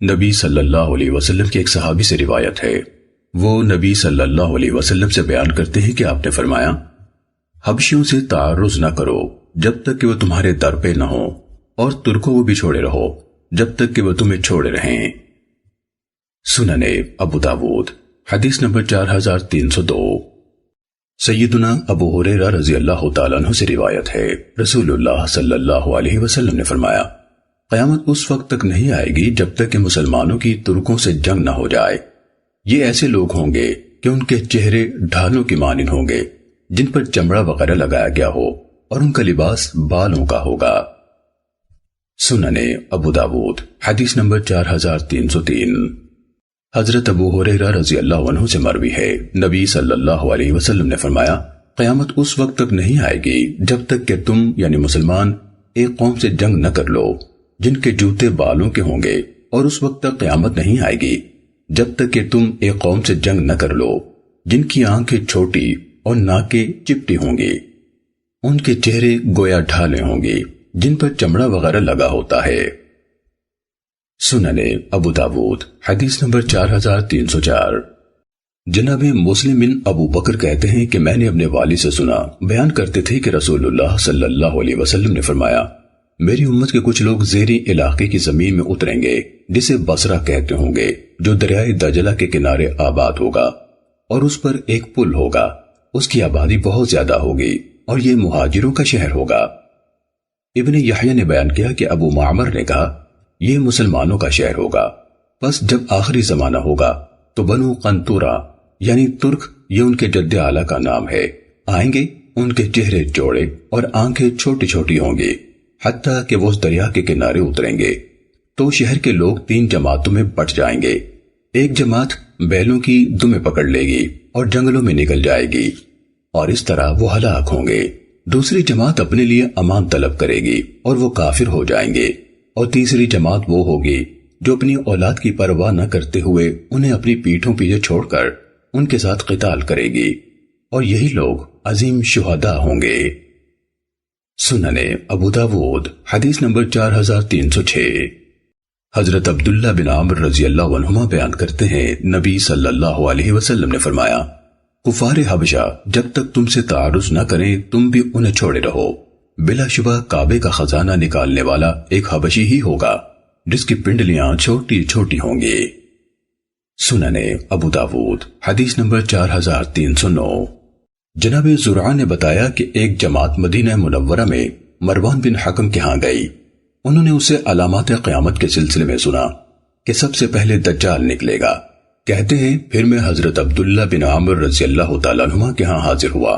نبی صلی اللہ علیہ وسلم کے ایک صحابی سے روایت ہے، وہ نبی صلی اللہ علیہ وسلم سے بیان کرتے ہیں کہ آپ نے فرمایا، حبشیوں سے تعرض نہ کرو جب تک کہ وہ تمہارے در پہ نہ ہو، اور ترکوں کو بھی چھوڑے رہو جب تک کہ وہ تمہیں چھوڑے رہیں۔ سننے ابو داود حدیث نمبر 4302۔ سیدنا ابو ہریرہ رضی اللہ تعالیٰ عنہ سے روایت ہے، رسول اللہ صلی اللہ علیہ وسلم نے فرمایا، قیامت اس وقت تک نہیں آئے گی جب تک کہ مسلمانوں کی ترکوں سے جنگ نہ ہو جائے۔ یہ ایسے لوگ ہوں گے کہ ان کے چہرے ڈھالوں کی مانند ہوں گے، جن پر چمڑا وغیرہ لگایا گیا ہو، اور ان کا لباس بالوں کا ہوگا۔ سننے ابو داود حدیث نمبر 4303۔ حضرت ابو ہریرہ رضی اللہ عنہ سے مروی ہے، نبی صلی اللہ علیہ وسلم نے فرمایا، قیامت اس وقت تک نہیں آئے گی جب تک کہ تم یعنی مسلمان ایک قوم سے جنگ نہ کر لو جن کے جوتے بالوں کے ہوں گے، اور اس وقت تک قیامت نہیں آئے گی جب تک کہ تم ایک قوم سے جنگ نہ کر لو جن کی آنکھیں چھوٹی اور ناکیں چپٹی ہوں گی، ان کے چہرے گویا ڈھالے ہوں گے جن پر چمڑا وغیرہ لگا ہوتا ہے۔ سننے ابو داود حدیث نمبر 4304۔ جناب مسلم بن ابو بکر کہتے ہیں کہ میں نے اپنے والد سے سنا، بیان کرتے تھے کہ رسول اللہ صلی اللہ علیہ وسلم نے فرمایا، میری امت کے کچھ لوگ زیریں علاقے کی زمین میں اتریں گے جسے بصرہ کہتے ہوں گے، جو دریائے دجلہ کے کنارے آباد ہوگا، اور اس پر ایک پل ہوگا، اس کی آبادی بہت زیادہ ہوگی، اور یہ مہاجروں کا شہر ہوگا۔ ابن یحییٰ نے بیان کیا کہ ابو معمر نے کہا، یہ مسلمانوں کا شہر ہوگا، پس جب آخری زمانہ ہوگا تو بنو قنطورہ یعنی ترک، یہ ان کے جد اعلیٰ کا نام ہے، آئیں گے، ان کے چہرے چوڑے اور آنکھیں چھوٹی چھوٹی ہوں گی، حتیٰ کہ وہ اس دریا کے کنارے اتریں گے تو شہر کے لوگ 3 جماعتوں میں بٹ جائیں گے۔ ایک جماعت بیلوں کی دمیں پکڑ لے گی اور جنگلوں میں نکل جائے گی، اور اس طرح وہ ہلاک ہوں گے۔ دوسری جماعت اپنے لیے امان طلب کرے گی اور وہ کافر ہو جائیں گے، اور تیسری جماعت وہ ہوگی جو اپنی اولاد کی پرواہ نہ کرتے ہوئے انہیں اپنی پیٹھوں پیچھے چھوڑ کر ان کے ساتھ قتال کرے گی، اور یہی لوگ عظیم شہداء ہوں گے۔ سننے ابو داود حدیث نمبر 4306۔ حضرت عبداللہ بن عمرو رضی اللہ عنہما بیان کرتے ہیں، نبی صلی اللہ علیہ وسلم نے فرمایا، کفار حبشہ جب تک تم سے تعارض نہ کریں تم بھی انہیں چھوڑے رہو، بلا شبہ کعبے کا خزانہ نکالنے والا ایک حبشی ہی ہوگا جس کی پنڈلیاں چھوٹی چھوٹی ہوں گی۔ سننے ابو داود حدیث نمبر 4309۔ جناب زرعہ نے بتایا کہ ایک جماعت مدینہ منورہ میں مروان بن حکم کے ہاں گئی، انہوں نے اسے علامات قیامت کے سلسلے میں سنا کہ سب سے پہلے دجال نکلے گا۔ کہتے ہیں پھر میں حضرت عبداللہ بن عمرو رضی اللہ تعالیٰ عنہ کے ہاں حاضر ہوا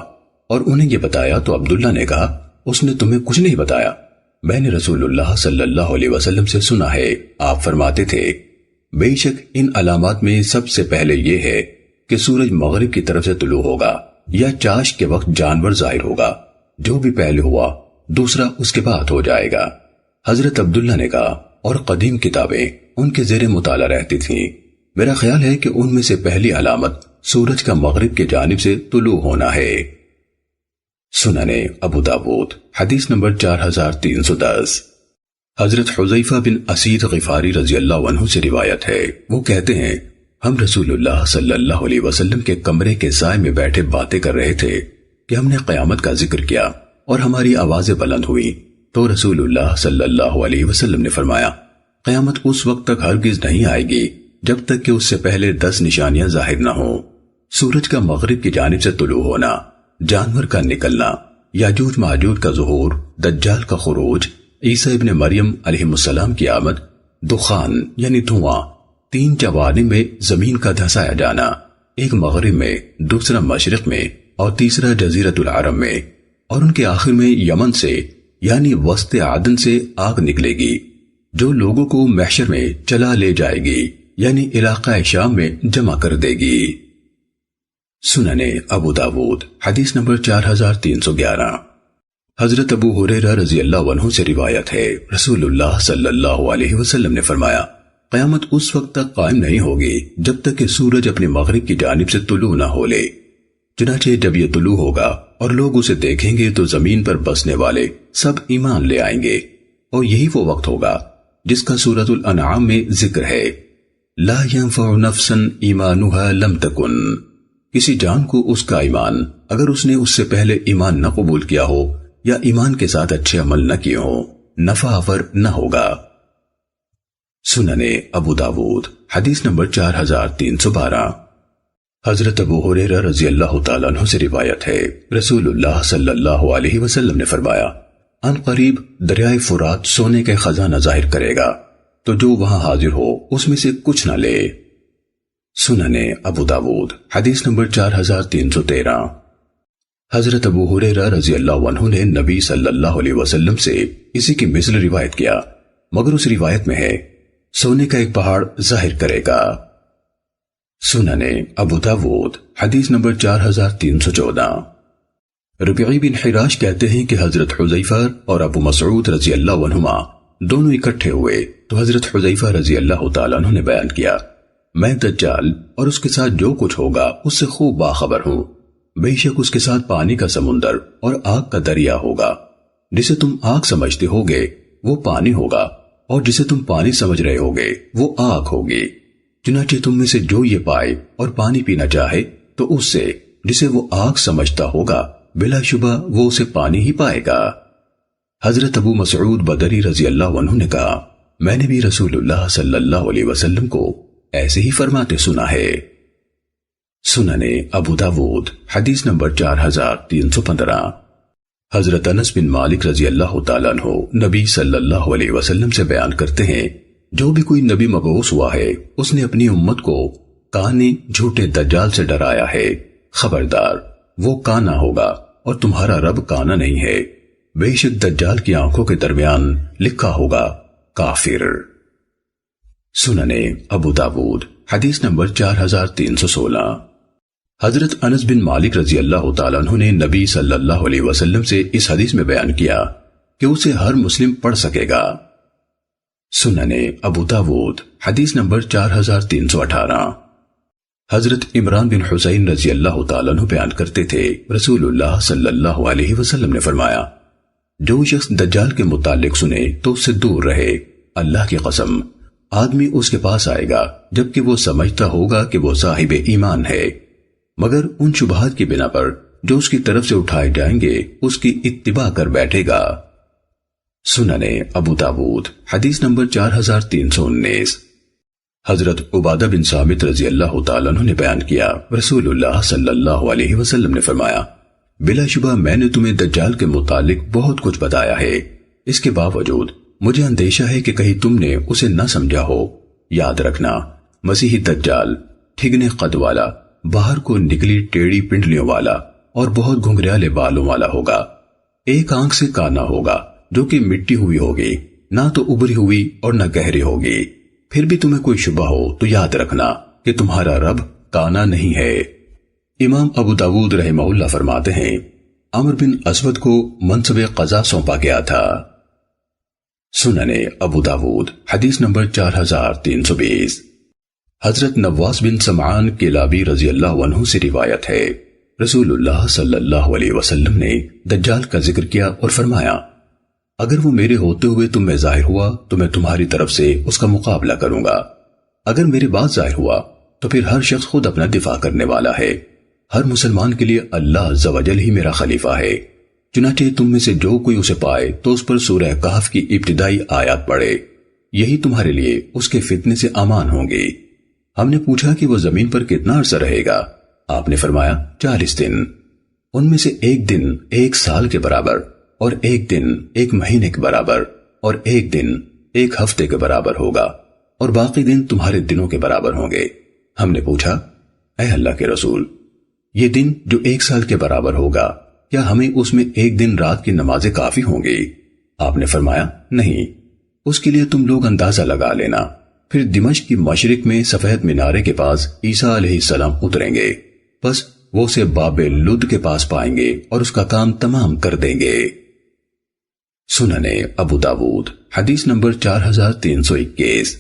اور انہیں یہ بتایا تو عبداللہ نے کہا، اس نے تمہیں کچھ نہیں بتایا؟ میں نے رسول اللہ صلی اللہ علیہ وسلم سے سنا ہے، آپ فرماتے تھے، بے شک ان علامات میں سب سے پہلے یہ ہے کہ سورج مغرب کی طرف سے طلوع ہوگا یا چاش کے وقت جانور ظاہر ہوگا، جو بھی پہلے ہوا دوسرا اس کے بعد ہو جائے گا۔ حضرت عبداللہ نے کہا، اور قدیم کتابیں ان کے زیر مطالعہ رہتی تھیں، میرا خیال ہے کہ ان میں سے پہلی علامت سورج کا مغرب کی جانب سے طلوع ہونا ہے۔ سننے ابو داود حدیث نمبر 4310۔ حضرت حذیفہ بن اسید غفاری رضی اللہ عنہ سے روایت ہے، وہ کہتے ہیں، ہم رسول اللہ صلی اللہ علیہ وسلم کے کمرے کے سائے میں بیٹھے باتیں کر رہے تھے کہ ہم نے قیامت کا ذکر کیا اور ہماری آوازیں بلند ہوئی تو رسول اللہ صلی اللہ علیہ وسلم نے فرمایا، قیامت اس وقت تک ہرگز نہیں آئے گی جب تک کہ اس سے پہلے 10 نشانیاں ظاہر نہ ہوں، سورج کا مغرب کی جانب سے طلوع ہونا، جانور کا نکلنا، یاجوج ماجوج کا ظہور، دجال کا خروج، عیسیٰ ابن مریم علیہ السلام کی آمد، دخان یعنی دھواں، 3 جوانب میں زمین کا دھسایا جانا، ایک مغرب میں، دوسرا مشرق میں اور تیسرا جزیرۃ العرب میں، اور ان کے آخر میں یمن سے یعنی وسط عدن سے آگ نکلے گی جو لوگوں کو محشر میں چلا لے جائے گی یعنی علاقہ شام میں جمع کر دے گی۔ سننے ابو داود حدیث نمبر 4311۔ حضرت ابو ہریرہ رضی اللہ عنہ سے روایت ہے، رسول اللہ صلی اللہ علیہ وسلم نے فرمایا، قیامت اس وقت تک قائم نہیں ہوگی جب تک کہ سورج اپنے مغرب کی جانب سے طلوع نہ ہو لے، چنانچہ جب یہ طلوع ہوگا اور لوگ اسے دیکھیں گے تو زمین پر بسنے والے سب ایمان لے آئیں گے، اور یہی وہ وقت ہوگا جس کا سورۃ الانعام میں ذکر ہے، لا ينفع نفسا ایمانها لم تکن، کسی جان کو اس کا ایمان اگر اس نے اس سے پہلے ایمان نہ قبول کیا ہو یا ایمان کے ساتھ اچھے عمل نہ کیے ہوں، نفع آور نہ ہوگا۔ سنن ابو داود حدیث نمبر 4312۔ حضرت ابو ہریرہ رضی اللہ تعالیٰ عنہ سے روایت ہے، رسول اللہ صلی اللہ علیہ وسلم نے فرمایا، ان قریب دریائے فرات سونے کے خزانہ ظاہر کرے گا، تو جو وہاں حاضر ہو اس میں سے کچھ نہ لے۔ سنن ابو داود حدیث نمبر 4313۔ حضرت ابو ہریرہ رضی اللہ عنہ نے نبی صلی اللہ علیہ وسلم سے اسی کی مثل روایت کیا، مگر اس روایت میں ہے سونے کا ایک پہاڑ ظاہر کرے گا۔ سنن ابو داود حدیث نمبر 4314۔ ربیعی بن حراش کہتے ہیں کہ حضرت حذیفہ اور ابو مسعود رضی اللہ عنہما دونوں اکٹھے ہوئے تو حضرت حذیفہ رضی اللہ تعالیٰ عنہ نے بیان کیا، میں دجال اور اس کے ساتھ جو کچھ ہوگا اس سے خوب باخبر ہوں، بے شک اس کے ساتھ پانی کا سمندر اور آگ کا دریا ہوگا، جسے تم آگ سمجھتے ہوگے وہ پانی ہوگا، اور جسے تم پانی سمجھ رہے ہوگے وہ آگ ہوگی، چنانچہ تم میں سے جو یہ پائے اور پانی پینا چاہے تو اس سے جسے وہ آگ سمجھتا ہوگا بلا شبہ وہ اسے پانی ہی پائے گا۔ حضرت ابو مسعود بدری رضی اللہ عنہ نے کہا، میں نے بھی رسول اللہ صلی اللہ علیہ وسلم کو ایسے ہی فرماتے سنا ہے۔ سنن ابو داود حدیث نمبر 4315۔ حضرت انس بن مالک رضی اللہ تعالیٰ عنہ نبی صلی اللہ علیہ وسلم سے بیان کرتے ہیں، جو بھی کوئی نبی مبعوث ہوا ہے اس نے اپنی امت کو کانے جھوٹے دجال سے ڈرایا ہے، خبردار وہ کانا ہوگا اور تمہارا رب کانا نہیں ہے، بے شک دجال کی آنکھوں کے درمیان لکھا ہوگا کافر۔ سنن ابو داود حدیث نمبر 4316۔ حضرت انس بن مالک رضی اللہ تعالیٰ عنہ نے نبی صلی اللہ علیہ وسلم سے اس حدیث میں بیان کیا کہ اسے ہر مسلم پڑھ سکے گا۔ سنن ابو داود حدیث نمبر 4318۔ حضرت عمران بن حسین رضی اللہ تعالیٰ عنہ بیان کرتے تھے، رسول اللہ صلی اللہ علیہ وسلم نے فرمایا، جو شخص دجال کے متعلق سنے تو اس سے دور رہے، اللہ کی قسم آدمی اس کے پاس آئے گا جبکہ وہ سمجھتا ہوگا کہ وہ صاحب ایمان ہے، مگر ان شبہات کی بنا پر جو اس کی طرف سے اٹھائے جائیں گے اس کی اتباع کر بیٹھے گا۔ سنن ابو داود حدیث نمبر 4319۔ حضرت عبادہ بن صامت رضی اللہ تعالیٰ عنہ نے بیان کیا، رسول اللہ صلی اللہ علیہ وسلم نے فرمایا، بلا شبہ میں نے تمہیں دجال کے متعلق بہت کچھ بتایا ہے، اس کے باوجود مجھے اندیشہ ہے کہ کہیں تم نے اسے نہ سمجھا ہو۔ یاد رکھنا، مسیحی دجال ٹھگنے قد والا، باہر کو نکلی ٹیڑھی پنڈلیوں والا اور بہت گھنگریالے بالوں والا ہوگا، ایک آنکھ سے کانا ہوگا جو کہ مٹی ہوئی ہوگی، نہ تو ابری ہوئی اور نہ گہری ہوگی۔ پھر بھی تمہیں کوئی شبہ ہو تو یاد رکھنا کہ تمہارا رب کانا نہیں ہے۔ امام ابو داود رحمہ اللہ فرماتے ہیں، عمر بن اسود کو منصب قضا سونپا گیا تھا۔ سنن ابو داود حدیث نمبر 4320۔ حضرت نواس بن سمعان کلابی رضی اللہ عنہ سے روایت ہے، رسول اللہ صلی اللہ علیہ وسلم نے دجال کا ذکر کیا اور فرمایا، اگر وہ میرے ہوتے ہوئے تم میں ظاہر ہوا تو میں تمہاری طرف سے اس کا مقابلہ کروں گا، اگر میرے بعد ظاہر ہوا تو پھر ہر شخص خود اپنا دفاع کرنے والا ہے، ہر مسلمان کے لیے اللہ عز و جل ہی میرا خلیفہ ہے، چنانچہ تم میں سے جو کوئی اسے پائے تو اس پر سورہ کہف کی ابتدائی آیات پڑھے، یہی تمہارے لیے اس کے فتنے سے امان ہوں گی۔ ہم نے پوچھا کہ وہ زمین پر کتنا عرصہ رہے گا؟ آپ نے فرمایا 40 دن، ان میں سے ایک دن 1 سال کے برابر، اور ایک دن 1 مہینے کے برابر، اور ایک دن 1 ہفتے کے برابر ہوگا، اور باقی دن تمہارے دنوں کے برابر ہوں گے۔ ہم نے پوچھا، اے اللہ کے رسول، یہ دن جو 1 سال کے برابر ہوگا، کیا ہمیں اس میں 1 دن رات کی نمازیں کافی ہوں گی؟ آپ نے فرمایا نہیں، اس کے لیے تم لوگ اندازہ لگا لینا، پھر دمشق کی مشرق میں سفید مینارے کے پاس عیسیٰ علیہ السلام اتریں گے، بس وہ اسے باب لد کے پاس پائیں گے اور اس کا کام تمام کر دیں گے۔ سنن ابو داود حدیث نمبر 4321۔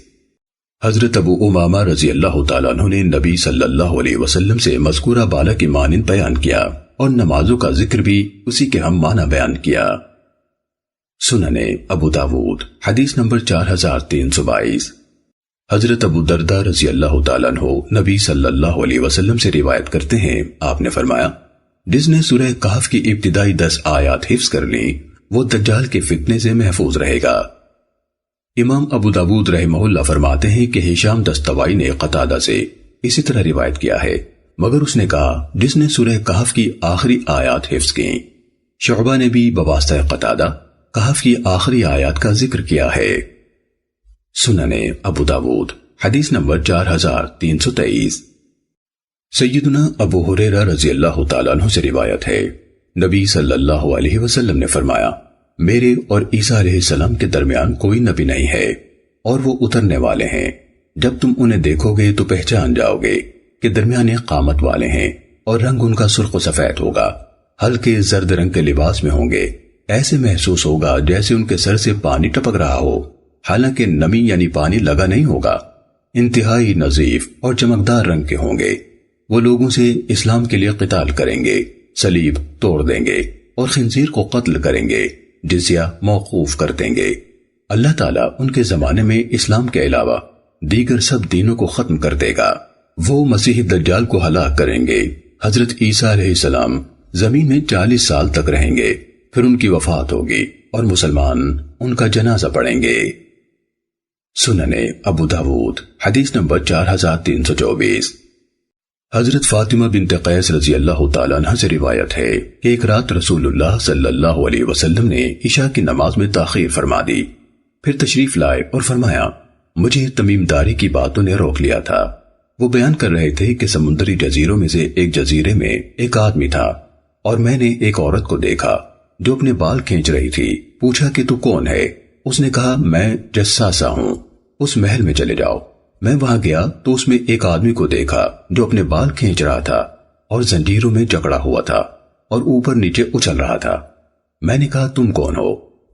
حضرت ابو امامہ رضی اللہ تعالیٰ عنہ نے نبی صلی اللہ علیہ وسلم سے مذکورہ بالا کی مانند بیان کیا اور نمازوں کا ذکر بھی اسی کے ہم معنی بیان کیا۔ سننے ابو داود حدیث نمبر 4322۔ حضرت ابو درداء رضی اللہ تعالیٰ عنہ نبی صلی اللہ علیہ وسلم سے روایت کرتے ہیں، آپ نے فرمایا، جس نے سورہ کہف کی ابتدائی 10 آیات حفظ کر لیں وہ دجال کے فتنے سے محفوظ رہے گا۔ امام ابو داود رحمہ اللہ فرماتے ہیں کہ ہشام دستوائی نے قتادہ سے اسی طرح روایت کیا ہے، مگر اس نے کہا جس نے سورہ کہف کی آخری آیات حفظ کی۔ شعبہ نے بھی بواسطہ قتادہ کہف کی آخری آیات کا ذکر کیا ہے۔ سننے ابو داود حدیث نمبر 4323۔ سیدنا ابو ہریرہ رضی اللہ تعالیٰ عنہ سے روایت ہے، نبی صلی اللہ علیہ وسلم نے فرمایا، میرے اور عیسیٰ علیہ السلام کے درمیان کوئی نبی نہیں ہے اور وہ اترنے والے ہیں، جب تم انہیں دیکھو گے تو پہچان جاؤ گے کہ درمیانے قامت والے ہیں اور رنگ ان کا سرخ و سفید ہوگا، ہلکے زرد رنگ کے لباس میں ہوں گے، ایسے محسوس ہوگا جیسے ان کے سر سے پانی ٹپک رہا ہو، حالانکہ نمی یعنی پانی لگا نہیں ہوگا، انتہائی نظیف اور چمکدار رنگ کے ہوں گے۔ وہ لوگوں سے اسلام کے لیے قتال کریں گے، صلیب توڑ دیں گے اور خنزیر کو قتل کریں گے، جزیہ موقوف کر دیں گے۔ اللہ تعالیٰ ان کے زمانے میں اسلام کے علاوہ دیگر سب دینوں کو ختم کر دے گا۔ وہ مسیح دجال کو ہلاک کریں گے۔ حضرت عیسیٰ علیہ السلام زمین میں 40 سال تک رہیں گے، پھر ان کی وفات ہوگی اور مسلمان ان کا جنازہ پڑھیں گے۔ سننے ابو داود حدیث نمبر 4324۔ حضرت فاطمہ بنت قیس رضی اللہ تعالیٰ عنہ سے روایت ہے کہ ایک رات رسول اللہ صلی اللہ علیہ وسلم نے عشاء کی نماز میں تاخیر فرما دی، پھر تشریف لائے اور فرمایا، مجھے تمیم داری کی باتوں نے روک لیا تھا۔ وہ بیان کر رہے تھے کہ سمندری جزیروں میں سے ایک جزیرے میں ایک آدمی تھا اور میں نے ایک عورت کو دیکھا جو اپنے بال کھینچ رہی تھی۔ پوچھا کہ تو کون ہے؟ اس نے کہا، میں جساسہ ہوں، اس محل میں چلے جاؤ۔ میں وہاں گیا تو اس میں ایک آدمی کو دیکھا جو اپنے بال کھینچ رہا تھا اور زنجیروں میں جکڑا ہوا تھا اور اوپر نیچے اچھل رہا تھا۔ میں نے کہا، تم کون ہو؟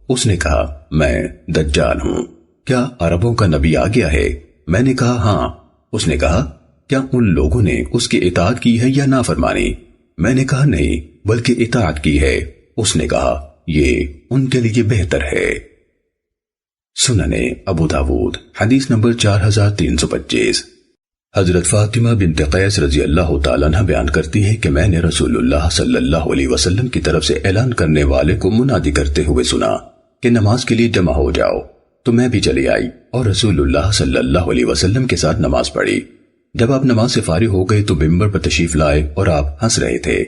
اس نے کہا، میں دجال ہوں۔ کیا عربوں کا نبی آ گیا ہے؟ میں نے کہا، ہاں۔ اس نے کہا، کیا ان لوگوں نے اس کی اطاعت کی ہے یا نافرمانی؟ میں نے کہا، نہیں بلکہ اطاعت کی ہے۔ اس نے کہا، یہ ان کے لیے بہتر ہے۔ سننے ابو داود حدیث نمبر 4325۔ حضرت فاطمہ بنت قیس رضی اللہ تعالیٰ عنہ بیان کرتی ہے کہ میں نے رسول اللہ صلی اللہ علیہ وسلم کی طرف سے اعلان کرنے والے کو منادی کرتے ہوئے سنا کہ نماز کے لیے جمع ہو جاؤ، تو میں بھی چلی آئی اور رسول اللہ صلی اللہ علیہ وسلم کے ساتھ نماز پڑھی۔ جب آپ نماز سے فارغ ہو گئے تو ممبر پر تشریف لائے اور آپ ہنس رہے تھے۔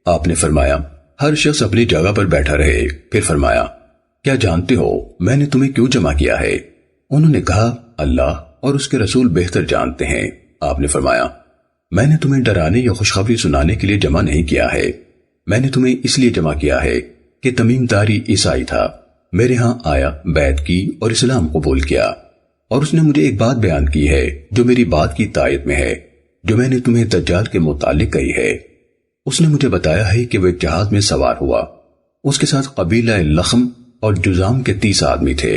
آپ نے فرمایا، ہر شخص اپنی جگہ پر بیٹھا رہے۔ پھر فرمایا، کیا جانتے ہو میں نے تمہیں کیوں جمع کیا ہے؟ انہوں نے کہا، اللہ اور اس کے رسول بہتر جانتے ہیں۔ آپ نے فرمایا، میں نے تمہیں ڈرانے یا خوشخبری سنانے کے لیے جمع نہیں کیا ہے، میں نے تمہیں اس لیے جمع کیا ہے کہ تمیم داری عیسائی تھا، میرے ہاں آیا، بیعت کی اور اسلام قبول کیا، اور اس نے مجھے ایک بات بیان کی ہے جو میری بات کی تائید میں ہے، جو میں نے تمہیں دجال کے متعلق کہی ہے۔ اس نے مجھے بتایا ہے کہ وہ ایک جہاز میں سوار ہوا، اس کے ساتھ قبیلہ لخم اور جزام کے 30 آدمی تھے۔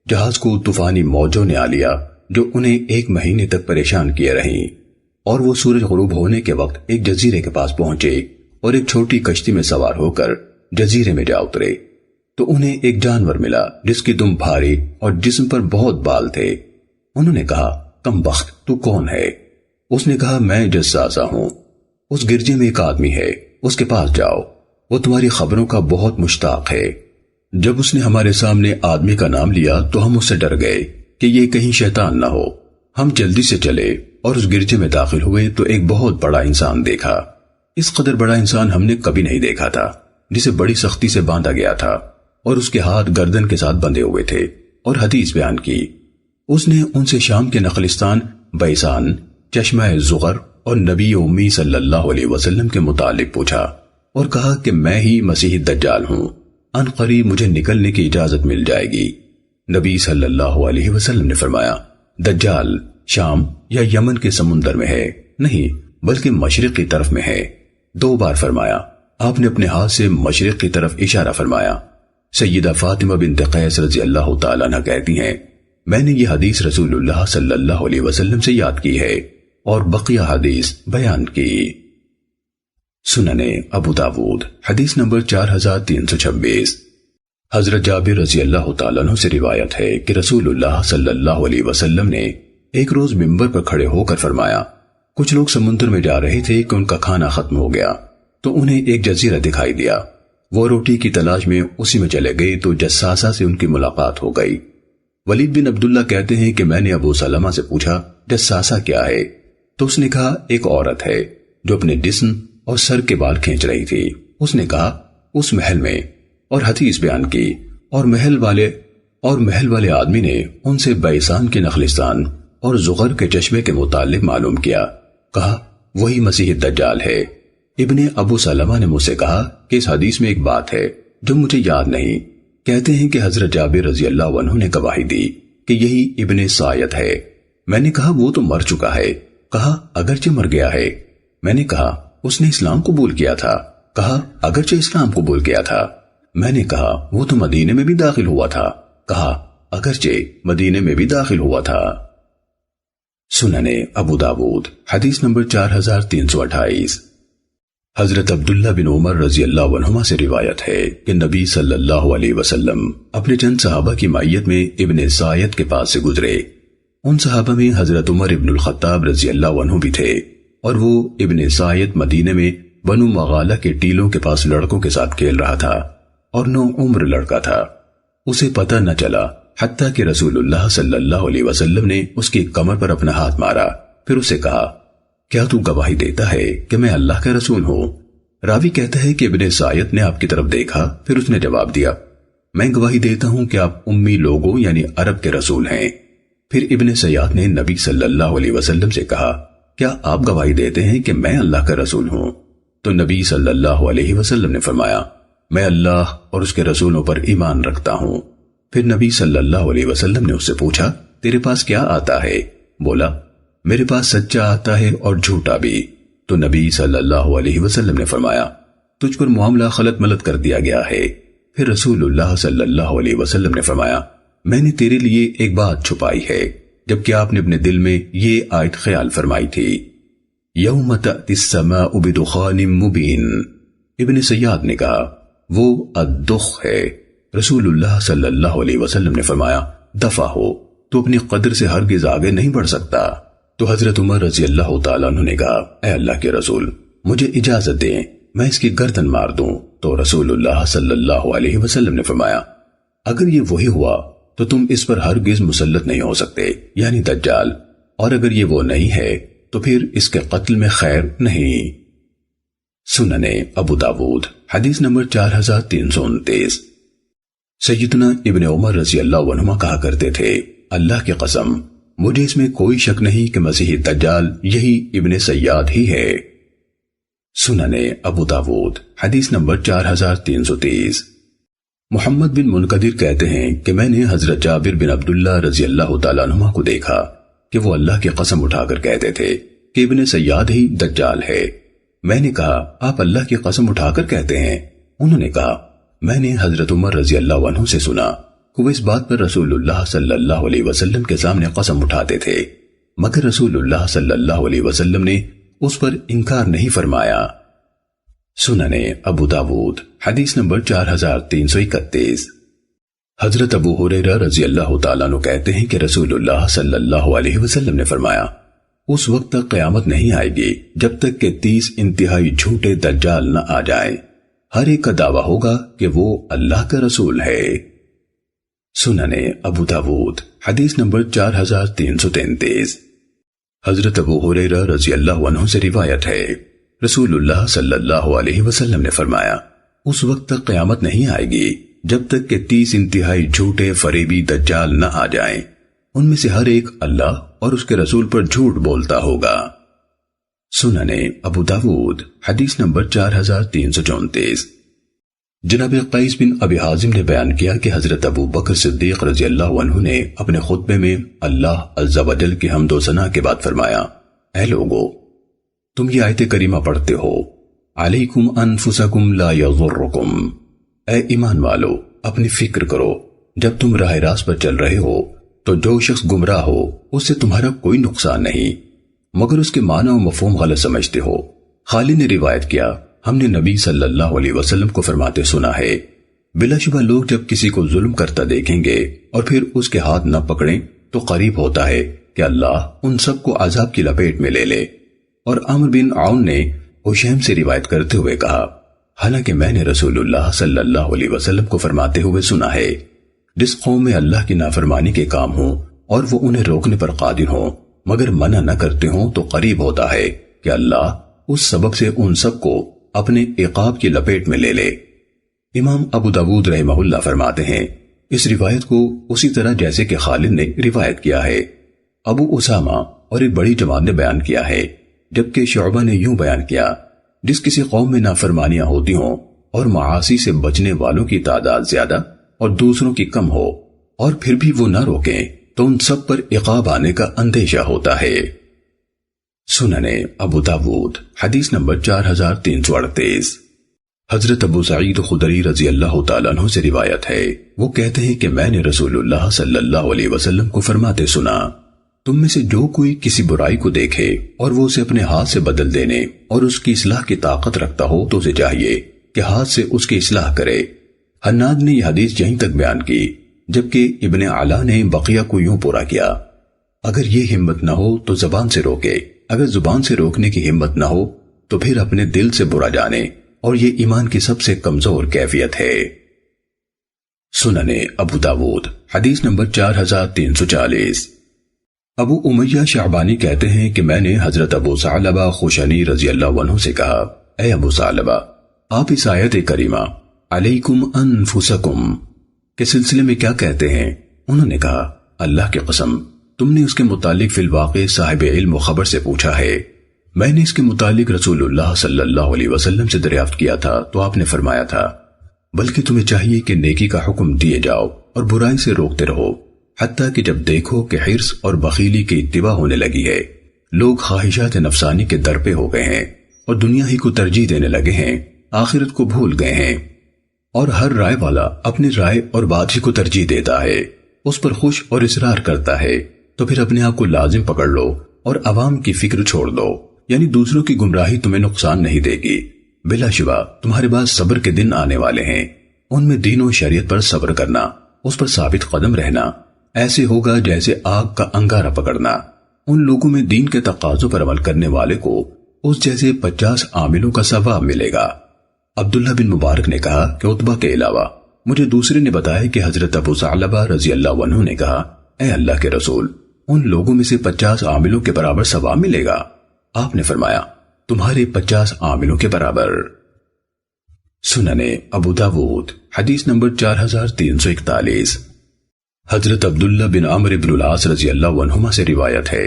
جہاز کو طوفانی موجوں نے آ لیا جو انہیں 1 مہینے تک پریشان کیے رہیں، اور وہ سورج غروب ہونے کے وقت ایک جزیرے کے پاس پہنچے اور ایک چھوٹی کشتی میں سوار ہو کر جزیرے میں جا اترے تو انہیں ایک جانور ملا جس کی دم بھاری اور جسم پر بہت بال تھے۔ انہوں نے کہا، کم بخت تو کون ہے؟ اس نے کہا، میں جساسہ ہوں۔ اس گرجے میں ایک آدمی ہے، اس کے پاس جاؤ، وہ تمہاری خبروں کا بہت مشتاق ہے۔ جب اس نے ہمارے سامنے آدمی کا نام لیا تو ہم اس سے ڈر گئے کہ یہ کہیں شیطان نہ ہو۔ ہم جلدی سے چلے اور اس گرجے میں داخل ہوئے تو ایک بہت بڑا انسان دیکھا۔ اس قدر بڑا انسان ہم نے کبھی نہیں دیکھا تھا، جسے بڑی سختی سے باندھا گیا تھا اور اس کے ہاتھ گردن کے ساتھ بندھے ہوئے تھے، اور حدیث بیان کی۔ اس نے ان سے شام کے نخلستان، بیسان، چشمہ زغر اور نبی امی صلی اللہ علیہ وسلم کے متعلق پوچھا اور کہا کہ میں ہی مسیح دجال ہوں، ان قریب مجھے نکلنے کی اجازت مل جائے گی۔ نبی صلی اللہ علیہ وسلم نے فرمایا، دجال شام یا یمن کے سمندر میں ہے، نہیں بلکہ مشرق کی طرف میں ہے۔ 2 بار فرمایا۔ آپ نے اپنے ہاتھ سے مشرق کی طرف اشارہ فرمایا۔ سیدہ فاطمہ بنت قیس رضی اللہ تعالیٰ عنہ کہتی ہیں، میں نے یہ حدیث رسول اللہ صلی اللہ علیہ وسلم سے یاد کی ہے اور بقیہ حدیث بیان کی۔ سننے ابو داود حدیث نمبر 4326۔ حضرت جابر رضی اللہ تعالیٰ عنہ سے روایت ہے کہ رسول اللہ صلی اللہ علیہ وسلم نے ایک روز منبر پر کھڑے ہو کر فرمایا، کچھ لوگ سمندر میں جا رہے تھے کہ ان کا کھانا ختم ہو گیا تو انہیں ایک جزیرہ دکھائی دیا۔ وہ روٹی کی تلاش میں اسی میں چلے گئے تو جساسہ سے ان کی ملاقات ہو گئی۔ ولید بن عبداللہ کہتے ہیں کہ میں نے ابو سلمہ سے پوچھا، جساسہ کیا ہے؟ تو اس نے کہا، ایک عورت ہے جو اپنے جسم اور سر کے بال کھینچ رہی تھی۔ اس نے کہا، اس محل میں، اور حدیث بیان کی، اور محل والے آدمی نے ان سے بیسان کے نخلستان اور زغر کے چشمے کے متعلق معلوم کیا۔ کہا، وہی مسیح الدجال ہے۔ ابن ابو سلمہ نے مجھ سے کہا کہ اس حدیث میں ایک بات ہے جو مجھے یاد نہیں۔ کہتے ہیں کہ حضرت جابر رضی اللہ عنہ نے گواہی دی کہ یہی ابن سایت ہے۔ میں نے کہا، وہ تو مر چکا ہے۔ کہا، اگرچہ مر گیا ہے۔ میں نے کہا، اس نے اسلام قبول کیا تھا؟ کہا، اگرچہ اسلام قبول کیا تھا۔ میں نے کہا، وہ تو مدینے میں بھی داخل ہوا تھا؟ کہا، اگرچہ مدینے میں بھی داخل ہوا تھا۔ سننے ابو داود حدیث نمبر 4328۔ حضرت عبداللہ بن عمر رضی اللہ عنہما سے روایت ہے کہ نبی صلی اللہ علیہ وسلم اپنے چند صحابہ کی معیت میں ابن سایت کے پاس سے گزرے۔ ان صحابہ میں حضرت عمر ابن الخطاب رضی اللہ عنہ بھی تھے، اور وہ ابن سایت مدینے میں بنو مغالہ کے ٹیلوں کے پاس لڑکوں کے ساتھ کھیل رہا تھا، اور نو عمر لڑکا تھا۔ اسے پتہ نہ چلا حتیٰ کہ رسول اللہ صلی اللہ علیہ وسلم نے اس کی کمر پر اپنا ہاتھ مارا، پھر اسے کہا، کیا تو گواہی دیتا ہے کہ میں اللہ کا رسول ہوں؟ راوی کہتا ہے کہ ابن سایت نے آپ کی طرف دیکھا، پھر اس نے جواب دیا، میں گواہی دیتا ہوں کہ آپ امی لوگوں یعنی عرب کے رسول ہیں۔ پھر ابن سیاد نے نبی صلی اللہ علیہ وسلم سے کہا، کیا آپ گواہی دیتے ہیں کہ میں اللہ کا رسول ہوں؟ تو نبی صلی اللہ علیہ وسلم نے فرمایا، میں اللہ اور اس کے رسولوں پر ایمان رکھتا ہوں۔ پھر نبی صلی اللہ علیہ وسلم نے اس سے پوچھا، تیرے پاس کیا آتا ہے؟ بولا، میرے پاس سچا آتا ہے اور جھوٹا بھی۔ تو نبی صلی اللہ علیہ وسلم نے فرمایا، تجھ پر معاملہ خلط ملط کر دیا گیا ہے۔ پھر رسول اللہ صلی اللہ علیہ وسلم نے فرمایا، میں نے تیرے لیے ایک بات چھپائی ہے، جبکہ آپ نے اپنے دل میں یہ آیت خیال فرمائی تھی، یوم تأتی السماء بدخان مبین۔ ابن سیاد نے کہا، وہ الدخ ہے۔ رسول اللہ صلی اللہ علیہ وسلم نے فرمایا، دفع ہو، تو اپنی قدر سے ہرگز آگے نہیں بڑھ سکتا۔ تو حضرت عمر رضی اللہ تعالیٰ عنہ نے کہا، اے اللہ کے رسول، مجھے اجازت دیں، میں اس کی گردن مار دوں۔ تو رسول اللہ صلی اللہ علیہ وسلم نے فرمایا، اگر یہ وہی ہوا تو تم اس پر ہرگز مسلط نہیں ہو سکتے، یعنی دجال، اور اگر یہ وہ نہیں ہے تو پھر اس کے قتل میں خیر نہیں۔ سننے ابو داود حدیث نمبر 4329۔ سیدنا ابن عمر رضی اللہ عنہما کہا کرتے تھے، اللہ کی قسم، مجھے اس میں کوئی شک نہیں کہ مسیح دجال یہی ابن سیاد ہی ہے۔ سننے ابو داود حدیث نمبر 4330۔ محمد بن منقدر کہتے ہیں کہ میں نے حضرت جابر بن عبداللہ رضی اللہ تعالیٰ عنہما کو دیکھا کہ وہ اللہ کی قسم اٹھا کر کہتے تھے کہ ابن سیاد ہی دجال ہے۔ میں نے کہا، آپ اللہ کی قسم اٹھا کر کہتے ہیں؟ انہوں نے کہا، میں نے حضرت عمر رضی اللہ عنہ سے سنا کہ وہ اس بات پر رسول اللہ صلی اللہ علیہ وسلم کے سامنے قسم اٹھاتے تھے، مگر رسول اللہ صلی اللہ علیہ وسلم نے اس پر انکار نہیں فرمایا۔ سننے ابو داود حدیث نمبر 4331۔ حضرت ابو ہریرہ رضی اللہ تعالیٰ عنہ کہتے ہیں کہ رسول اللہ صلی اللہ علیہ وسلم نے فرمایا، اس وقت تک قیامت نہیں آئے گی جب تک کہ 30 انتہائی جھوٹے دجال نہ آ جائیں، ہر ایک کا دعویٰ ہوگا کہ وہ اللہ کا رسول ہے۔ سننے ابو داود حدیث نمبر 4333۔ حضرت ابو ہریرہ رضی اللہ عنہ سے روایت ہے، رسول اللہ صلی اللہ علیہ وسلم نے فرمایا، اس وقت تک قیامت نہیں آئے گی جب تک کہ 30 انتہائی جھوٹے فریبی دجال نہ آ جائیں، ان میں سے ہر ایک اللہ اور اس کے رسول پر جھوٹ بولتا ہوگا۔ سننے ابو داود حدیث نمبر 4334۔ جناب قیس بن ابی حازم نے بیان کیا کہ حضرت ابو بکر صدیق رضی اللہ عنہ نے اپنے خطبے میں اللہ عز و جل کی حمد و ثنا کے بعد فرمایا، اے لوگو، تم یہ آیت کریمہ پڑھتے ہو، علیکم انفسکم لا یضرکم، اے ایمان والو اپنی فکر کرو، جب تم راہ راست پر چل رہے ہو تو جو شخص گمراہ ہو اس سے تمہارا کوئی نقصان نہیں، مگر اس کے معنی و مفہوم غلط سمجھتے ہو۔ خالد نے روایت کیا، ہم نے نبی صلی اللہ علیہ وسلم کو فرماتے سنا ہے، بلا شبہ لوگ جب کسی کو ظلم کرتا دیکھیں گے اور پھر اس کے ہاتھ نہ پکڑیں تو قریب ہوتا ہے کہ اللہ ان سب کو عذاب کی لپیٹ میں لے لے۔ اور عمرو بن عون نے حشیم سے روایت کرتے ہوئے کہا، حالانکہ میں نے رسول اللہ صلی اللہ علیہ وسلم کو فرماتے ہوئے سنا ہے، جس قوم میں اللہ کی نافرمانی کے کام ہوں اور وہ انہیں روکنے پر قادر ہوں مگر منع نہ کرتے ہوں تو قریب ہوتا ہے کہ اللہ اس سبب سے ان سب کو اپنے عقاب کی لپیٹ میں لے لے۔ امام ابو داود رحمہ اللہ فرماتے ہیں، اس روایت کو اسی طرح جیسے کہ خالد نے روایت کیا ہے، ابو اسامہ اور ایک بڑی جماعت نے بیان کیا ہے، جبکہ شعبہ نے یوں بیان کیا، جس کسی قوم میں نافرمانیاں ہوتی ہوں اور معاصی سے بچنے والوں کی تعداد زیادہ اور دوسروں کی کم ہو اور پھر بھی وہ نہ روکیں تو ان سب پر عقاب آنے کا اندیشہ ہوتا ہے۔ سننے ابو داود حدیث نمبر 4338۔ حضرت ابو سعید خدری رضی اللہ تعالیٰ عنہ سے روایت ہے، وہ کہتے ہیں کہ میں نے رسول اللہ صلی اللہ علیہ وسلم کو فرماتے سنا، تم میں سے جو کوئی کسی برائی کو دیکھے اور وہ اسے اپنے ہاتھ سے بدل دینے اور اس کی اصلاح کی طاقت رکھتا ہو تو اسے چاہیے کہ ہاتھ سے اس کی اصلاح کرے۔ حناد نے یہ حدیث یہیں تک بیان کی، جبکہ ابن علا نے بقیہ کو یوں پورا کیا، اگر یہ ہمت نہ ہو تو زبان سے روکے، اگر زبان سے روکنے کی ہمت نہ ہو تو پھر اپنے دل سے برا جانے، اور یہ ایمان کی سب سے کمزور کیفیت ہے۔ سننے ابو داود حدیث نمبر 4340۔ ابو امیہ شعبانی کہتے ہیں کہ میں نے حضرت ابو ثعلبہ خشنی رضی اللہ عنہ سے کہا، اے ابو ثعلبہ، آپ اس آیت کریمہ علیکم انفسکم کے سلسلے میں کیا کہتے ہیں؟ انہوں نے کہا، اللہ کی قسم تم نے اس کے متعلق فی الواقع صاحب علم و خبر سے پوچھا ہے، میں نے اس کے متعلق رسول اللہ صلی اللہ علیہ وسلم سے دریافت کیا تھا تو آپ نے فرمایا تھا، بلکہ تمہیں چاہیے کہ نیکی کا حکم دیے جاؤ اور برائی سے روکتے رہو، حتیٰ کہ جب دیکھو کہ حرص اور بخیلی کی اتباع ہونے لگی ہے، لوگ خواہشات نفسانی کے در پہ ہو گئے ہیں اور دنیا ہی کو ترجیح دینے لگے ہیں، آخرت کو بھول گئے ہیں، اور ہر رائے والا اپنی رائے اور بات ہی کو ترجیح دیتا ہے، اس پر خوش اور اصرار کرتا ہے، تو پھر اپنے آپ کو لازم پکڑ لو اور عوام کی فکر چھوڑ دو، یعنی دوسروں کی گمراہی تمہیں نقصان نہیں دے گی۔ بلا شبہ تمہارے پاس صبر کے دن آنے والے ہیں، ان میں دین و شریعت پر صبر کرنا، اس پر ثابت قدم رہنا ایسے ہوگا جیسے آگ کا انگارہ پکڑنا۔ ان لوگوں میں دین کے تقاضوں پر عمل کرنے والے کو اس جیسے 50 عاملوں کا ثواب ملے گا۔ عبداللہ بن مبارک نے کہا کہ عتبہ کے علاوہ مجھے دوسرے نے بتایا کہ حضرت ابو ثعلبہ رضی اللہ عنہ نے کہا، اے اللہ کے رسول، ان لوگوں میں سے 50 عاملوں کے برابر ثواب ملے گا؟ آپ نے فرمایا، تمہارے 50 عاملوں کے برابر۔ سننے ابو داود حدیث نمبر 4341۔ حضرت عبداللہ بن عمرو بن العاص رضی اللہ عنہما سے روایت ہے،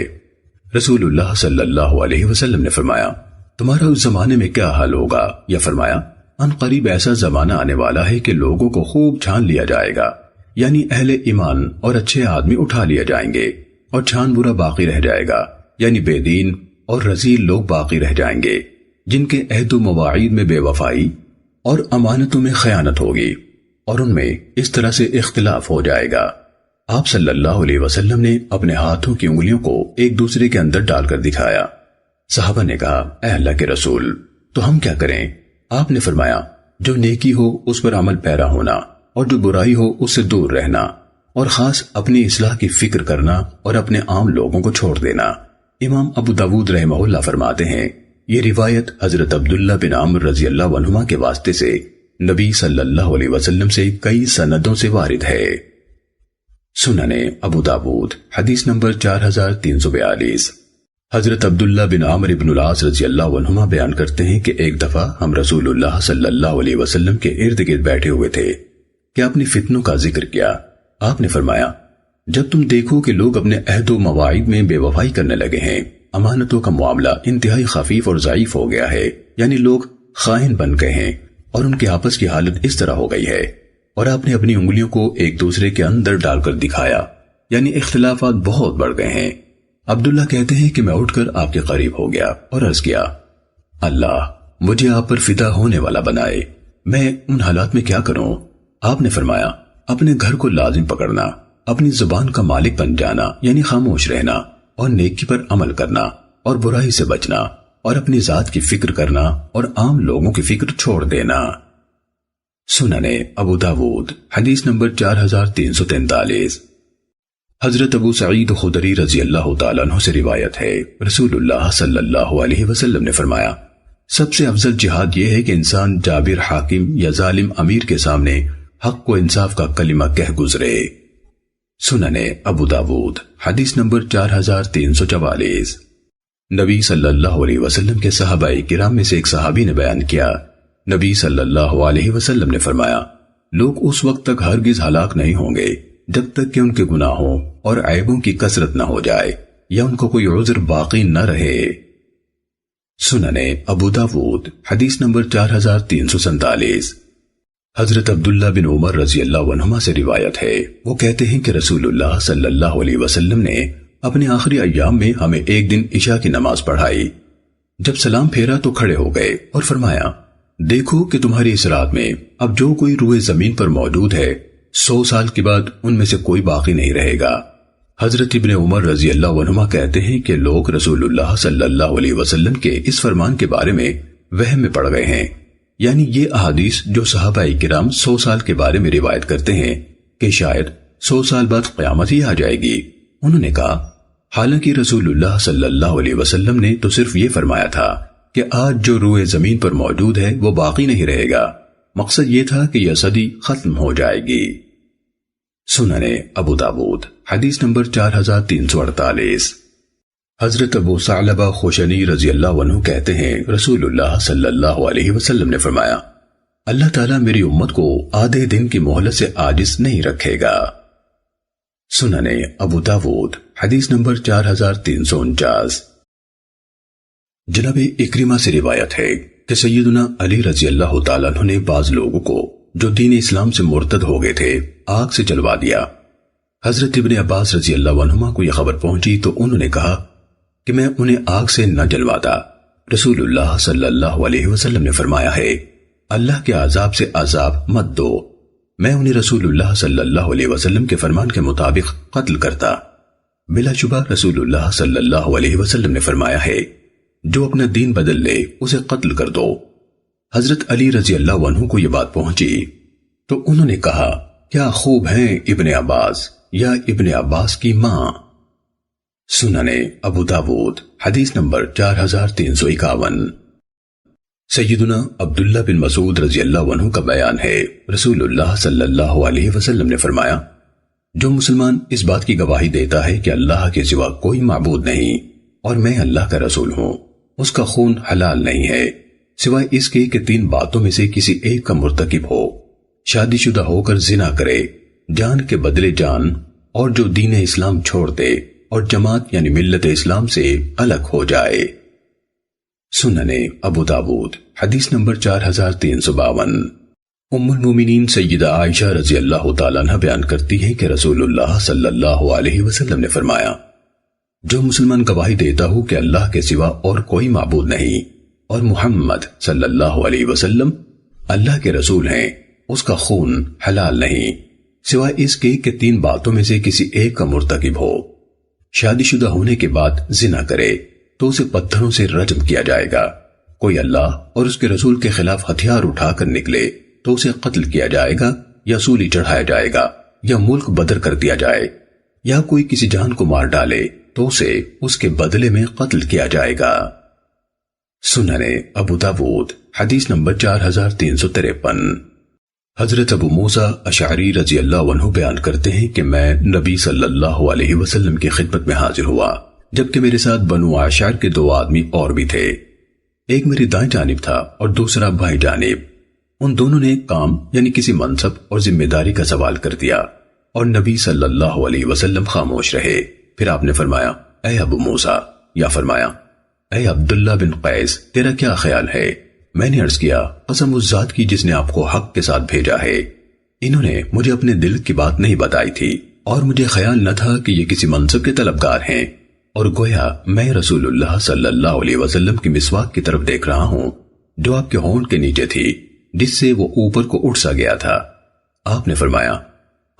رسول اللہ صلی اللہ علیہ وسلم نے فرمایا، تمہارا اس زمانے میں کیا حال ہوگا؟ یا فرمایا، ان قریب ایسا زمانہ آنے والا ہے کہ لوگوں کو خوب چھان لیا جائے گا، یعنی اہل ایمان اور اچھے آدمی اٹھا لیا جائیں گے، اور چھان برا باقی رہ جائے گا، یعنی بے دین اور رذیل لوگ باقی رہ جائیں گے، جن کے عہد و مواعید میں بے وفائی اور امانتوں میں خیانت ہوگی، اور ان میں اس طرح سے اختلاف ہو جائے گا۔ آپ صلی اللہ علیہ وسلم نے اپنے ہاتھوں کی انگلیوں کو ایک دوسرے کے اندر ڈال کر دکھایا۔ صحابہ نے کہا، اے اللہ کے رسول، تو ہم کیا کریں؟ آپ نے فرمایا، جو نیکی ہو اس پر عمل پیرا ہونا، اور جو برائی ہو اس سے دور رہنا، اور خاص اپنی اصلاح کی فکر کرنا اور اپنے عام لوگوں کو چھوڑ دینا۔ امام ابو داود رحمہ اللہ فرماتے ہیں، یہ روایت حضرت عبداللہ بن عمرو رضی اللہ عنہما کے واسطے سے نبی صلی اللہ علیہ وسلم سے کئی سندوں سے وارد ہے۔ سننے ابو داود حدیث نمبر 4342۔ حضرت عبداللہ بن عمرو بن العاص رضی اللہ عنہما بیان کرتے ہیں کہ ایک دفعہ ہم رسول اللہ صلی اللہ علیہ وسلم کے ارد گرد بیٹھے ہوئے تھے کہ اپنی فتنوں کا ذکر کیا۔ آپ نے فرمایا، جب تم دیکھو کہ لوگ اپنے عہد و مواعید میں بے وفائی کرنے لگے ہیں، امانتوں کا معاملہ انتہائی خفیف اور ضعیف ہو گیا ہے، یعنی لوگ خائن بن گئے ہیں اور ان کے آپس کی حالت اس طرح ہو گئی ہے، اور آپ نے اپنی انگلیوں کو ایک دوسرے کے اندر ڈال کر دکھایا، یعنی اختلافات بہت بڑھ گئے ہیں۔ عبداللہ کہتے ہیں کہ میں اٹھ کر آپ کے قریب ہو گیا اور عرض کیا، اللہ مجھے آپ پر فدا ہونے والا بنائے، میں ان حالات میں کیا کروں؟ آپ نے فرمایا، اپنے گھر کو لازم پکڑنا، اپنی زبان کا مالک بن جانا یعنی خاموش رہنا، اور نیکی پر عمل کرنا اور برائی سے بچنا، اور اپنی ذات کی فکر کرنا اور عام لوگوں کی فکر چھوڑ دینا۔ سننے ابو داود حدیث نمبر 4343۔ حضرت ابو سعید خدری رضی اللہ تعالیٰ عنہ سے روایت ہے، رسول اللہ صلی اللہ علیہ وسلم نے فرمایا، سب سے افضل جہاد یہ ہے کہ انسان جابر حاکم یا ظالم امیر کے سامنے حق و انصاف کا کلمہ کہہ گزرے۔ سننے ابو داود حدیث نمبر 4344۔ نبی صلی اللہ علیہ وسلم کے صحابہ کرام میں سے ایک صحابی نے بیان کیا، نبی صلی اللہ علیہ وسلم نے فرمایا، لوگ اس وقت تک ہرگز ہلاک نہیں ہوں گے جب تک کہ ان کے گناہوں اور عیبوں کی کثرت نہ ہو جائے یا ان کو کوئی عذر باقی نہ رہے۔ سننے ابو داود حدیث نمبر 4347۔ حضرت عبداللہ بن عمر رضی اللہ عنہما سے روایت ہے، وہ کہتے ہیں کہ رسول اللہ صلی اللہ علیہ وسلم نے اپنے آخری ایام میں ہمیں ایک دن عشاء کی نماز پڑھائی۔ جب سلام پھیرا تو کھڑے ہو گئے اور فرمایا، دیکھو کہ تمہاری اس رات میں اب جو کوئی روئے زمین پر موجود ہے 100 سال کے بعد ان میں سے کوئی باقی نہیں رہے گا۔ حضرت ابن عمر رضی اللہ عنہما کہتے ہیں کہ لوگ رسول اللہ صلی اللہ علیہ وسلم کے اس فرمان کے بارے میں وہم میں پڑ گئے ہیں، یعنی یہ احادیث جو صحابہ کرام 100 سال کے بارے میں روایت کرتے ہیں کہ شاید 100 سال بعد قیامت ہی آ جائے گی۔ انہوں نے کہا، حالانکہ رسول اللہ صلی اللہ علیہ وسلم نے تو صرف یہ فرمایا تھا کہ آج جو روئے زمین پر موجود ہے وہ باقی نہیں رہے گا، مقصد یہ تھا کہ یہ صدی ختم ہو جائے گی۔ سننے ابو داود حدیث نمبر 4348۔ حضرت ابو ثعلبہ خوشنی رضی اللہ عنہ کہتے ہیں، رسول اللہ صلی اللہ علیہ وسلم نے فرمایا، اللہ تعالیٰ میری امت کو آدھے دن کی مہلت سے عاجز نہیں رکھے گا۔ سننے ابو داود حدیث نمبر 4349۔ جناب اکرمہ سے روایت ہے کہ سیدنا علی رضی اللہ تعالیٰ عنہ نے بعض لوگوں کو جو دین اسلام سے مرتد ہو گئے تھے آگ سے جلوا دیا۔ حضرت ابن عباس رضی اللہ عنہما کو یہ خبر پہنچی تو انہوں نے کہا کہ میں انہیں آگ سے نہ جلواتا۔ رسول اللہ صلی اللہ علیہ وسلم نے فرمایا ہے، اللہ کے عذاب سے عذاب مت دو، میں انہیں رسول اللہ صلی اللہ علیہ وسلم کے فرمان کے مطابق قتل کرتا۔ بلا شبہ رسول اللہ صلی اللہ علیہ وسلم نے فرمایا ہے، جو اپنا دین بدل لے اسے قتل کر دو۔ حضرت علی رضی اللہ عنہ کو یہ بات پہنچی تو انہوں نے کہا، کیا خوب ہیں ابن عباس یا ابن عباس کی ماں۔ سننے ابو داود حدیث نمبر 4351۔ سیدنا عبداللہ بن مسعود رضی اللہ عنہ کا بیان ہے، رسول اللہ صلی اللہ علیہ وسلم نے فرمایا، جو مسلمان اس بات کی گواہی دیتا ہے کہ اللہ کے سوا کوئی معبود نہیں اور میں اللہ کا رسول ہوں، اس کا خون حلال نہیں ہے سوائے اس کے کہ 3 باتوں میں سے کسی ایک کا مرتکب ہو، شادی شدہ ہو کر زنا کرے، جان کے بدلے جان، اور جو دین اسلام چھوڑ دے اور جماعت یعنی ملت اسلام سے الگ ہو جائے۔ سننے ابو داود حدیث نمبر 4352۔ ام المومنین سیدہ عائشہ رضی اللہ تعالیٰ عنہ بیان کرتی ہیں کہ رسول اللہ صلی اللہ علیہ وسلم نے فرمایا، جو مسلمان گواہی دیتا ہو کہ اللہ کے سوا اور کوئی معبود نہیں اور محمد صلی اللہ علیہ وسلم اللہ کے رسول ہیں، اس کا خون حلال نہیں سوائے اس کے کہ 3 باتوں میں سے کسی ایک کا مرتکب ہو، شادی شدہ ہونے کے بعد زنا کرے تو اسے پتھروں سے رجم کیا جائے گا، کوئی اللہ اور اس کے رسول کے خلاف ہتھیار اٹھا کر نکلے تو اسے قتل کیا جائے گا یا سولی چڑھایا جائے گا یا ملک بدر کر دیا جائے، یا کوئی کسی جان کو مار ڈالے تو اسے اس کے بدلے میں قتل کیا جائے گا۔ سننے ابو داود حدیث نمبر 4353۔ حضرت ابو موسیٰ اشعری رضی اللہ عنہ بیان کرتے ہیں کہ میں نبی صلی اللہ علیہ وسلم کی خدمت میں حاضر ہوا جبکہ میرے ساتھ بنو عاشر کے 2 آدمی اور بھی تھے، ایک میری دائیں جانب تھا اور دوسرا بائیں جانب۔ ان دونوں نے ایک کام یعنی کسی منصب اور ذمہ داری کا سوال کر دیا اور نبی صلی اللہ علیہ وسلم خاموش رہے۔ پھر آپ نے فرمایا، اے ابو موسیٰ، یا فرمایا، اے عبداللہ بن قیس، تیرا کیا خیال ہے؟ میں نے عرض کیا، قسم اس ذات کی جس نے آپ کو حق کے ساتھ بھیجا ہے، انہوں نے مجھے اپنے دل کی بات نہیں بتائی تھی اور مجھے خیال نہ تھا کہ یہ کسی منصب کے طلبگار ہیں، اور گویا میں رسول اللہ صلی اللہ علیہ وسلم کی مسواک کی طرف دیکھ رہا ہوں جو آپ کے ہونٹ کے نیچے تھی، جس سے وہ اوپر کو اٹھ سا گیا تھا۔ آپ نے فرمایا،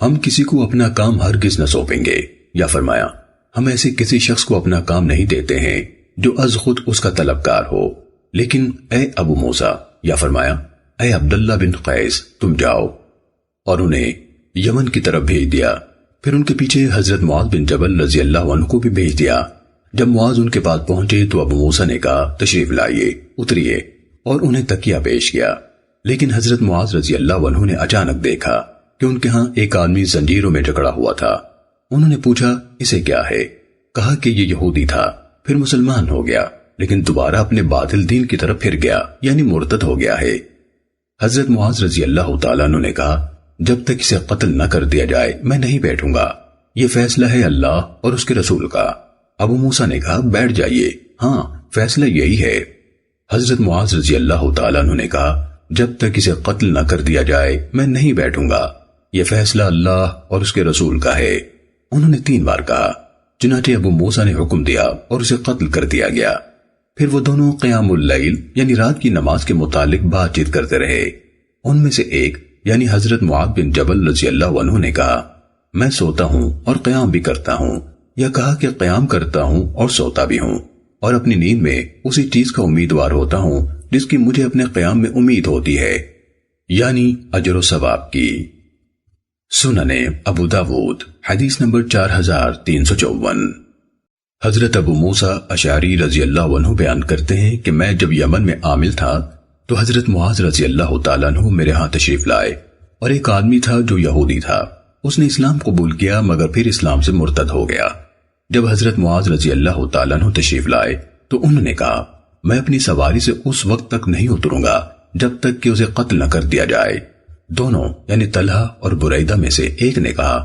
ہم کسی کو اپنا کام ہرگز نہ سونپیں گے، یا فرمایا، ہم ایسے کسی شخص کو اپنا کام نہیں دیتے ہیں جو از خود اس کا طلبگار ہو، لیکن اے ابو موسیٰ، یا فرمایا، اے عبداللہ بن قیس تم جاؤ، اور انہیں یمن کی طرف بھیج دیا۔ پھر ان کے پیچھے حضرت معاذ بن جبل رضی اللہ عنہ کو بھی بھیج دیا۔ جب معاذ ان کے پاس پہنچے تو ابو موسیٰ نے کہا تشریف لائیے، اتریے، اور انہیں تکیہ پیش کیا۔ لیکن حضرت معاذ رضی اللہ عنہ نے اچانک دیکھا کہ ان کے ہاں ایک آدمی زنجیروں میں جکڑا ہوا تھا۔ انہوں نے پوچھا اسے کیا ہے؟ کہا کہ یہ یہودی تھا، پھر مسلمان ہو گیا، لیکن دوبارہ اپنے باطل دین کی طرف پھر گیا، یعنی مرتد ہو گیا ہے۔ حضرت معاذ رضی اللہ تعالیٰ عنہ نے کہا جب تک اسے قتل نہ کر دیا جائے میں نہیں بیٹھوں گا، یہ فیصلہ ہے اللہ اور اس کے رسول کا۔ ابو موسیٰ نے کہا بیٹھ جائیے، ہاں فیصلہ یہی ہے۔ حضرت معاذ رضی اللہ تعالیٰ عنہ نے کہا جب تک اسے قتل نہ کر دیا جائے میں نہیں بیٹھوں گا، یہ فیصلہ اللہ اور اس کے رسول کا ہے۔ انہوں نے 3 بار کہا، چنانچہ ابو موسیٰ نے حکم دیا اور اسے قتل کر دیا گیا۔ پھر وہ دونوں قیام اللیل یعنی رات کی نماز کے متعلق بات چیت کرتے رہے۔ ان میں سے ایک یعنی حضرت معاذ بن جبل رضی اللہ عنہ نے کہا میں سوتا ہوں اور قیام بھی کرتا ہوں، یا کہا کہ قیام کرتا ہوں اور سوتا بھی ہوں، اور اپنی نیند میں اسی چیز کا امیدوار ہوتا ہوں جس کی مجھے اپنے قیام میں امید ہوتی ہے، یعنی اجر و ثواب کی۔ سنن ابو داود حدیث نمبر 4354۔ حضرت ابو موسیٰ اشعری رضی اللہ عنہ بیان کرتے ہیں کہ میں جب یمن میں عامل تھا تو حضرت معاذ رضی اللہ تعالیٰ عنہ میرے ہاں تشریف لائے، اور ایک آدمی تھا جو یہودی تھا، اس نے اسلام قبول کیا مگر پھر اسلام سے مرتد ہو گیا۔ جب حضرت معاذ رضی اللہ تعالیٰ عنہ تشریف لائے تو انہوں نے کہا میں اپنی سواری سے اس وقت تک نہیں اتروں گا جب تک کہ اسے قتل نہ کر دیا جائے۔ دونوں یعنی طلحہ اور بریدہ میں سے ایک نے کہا،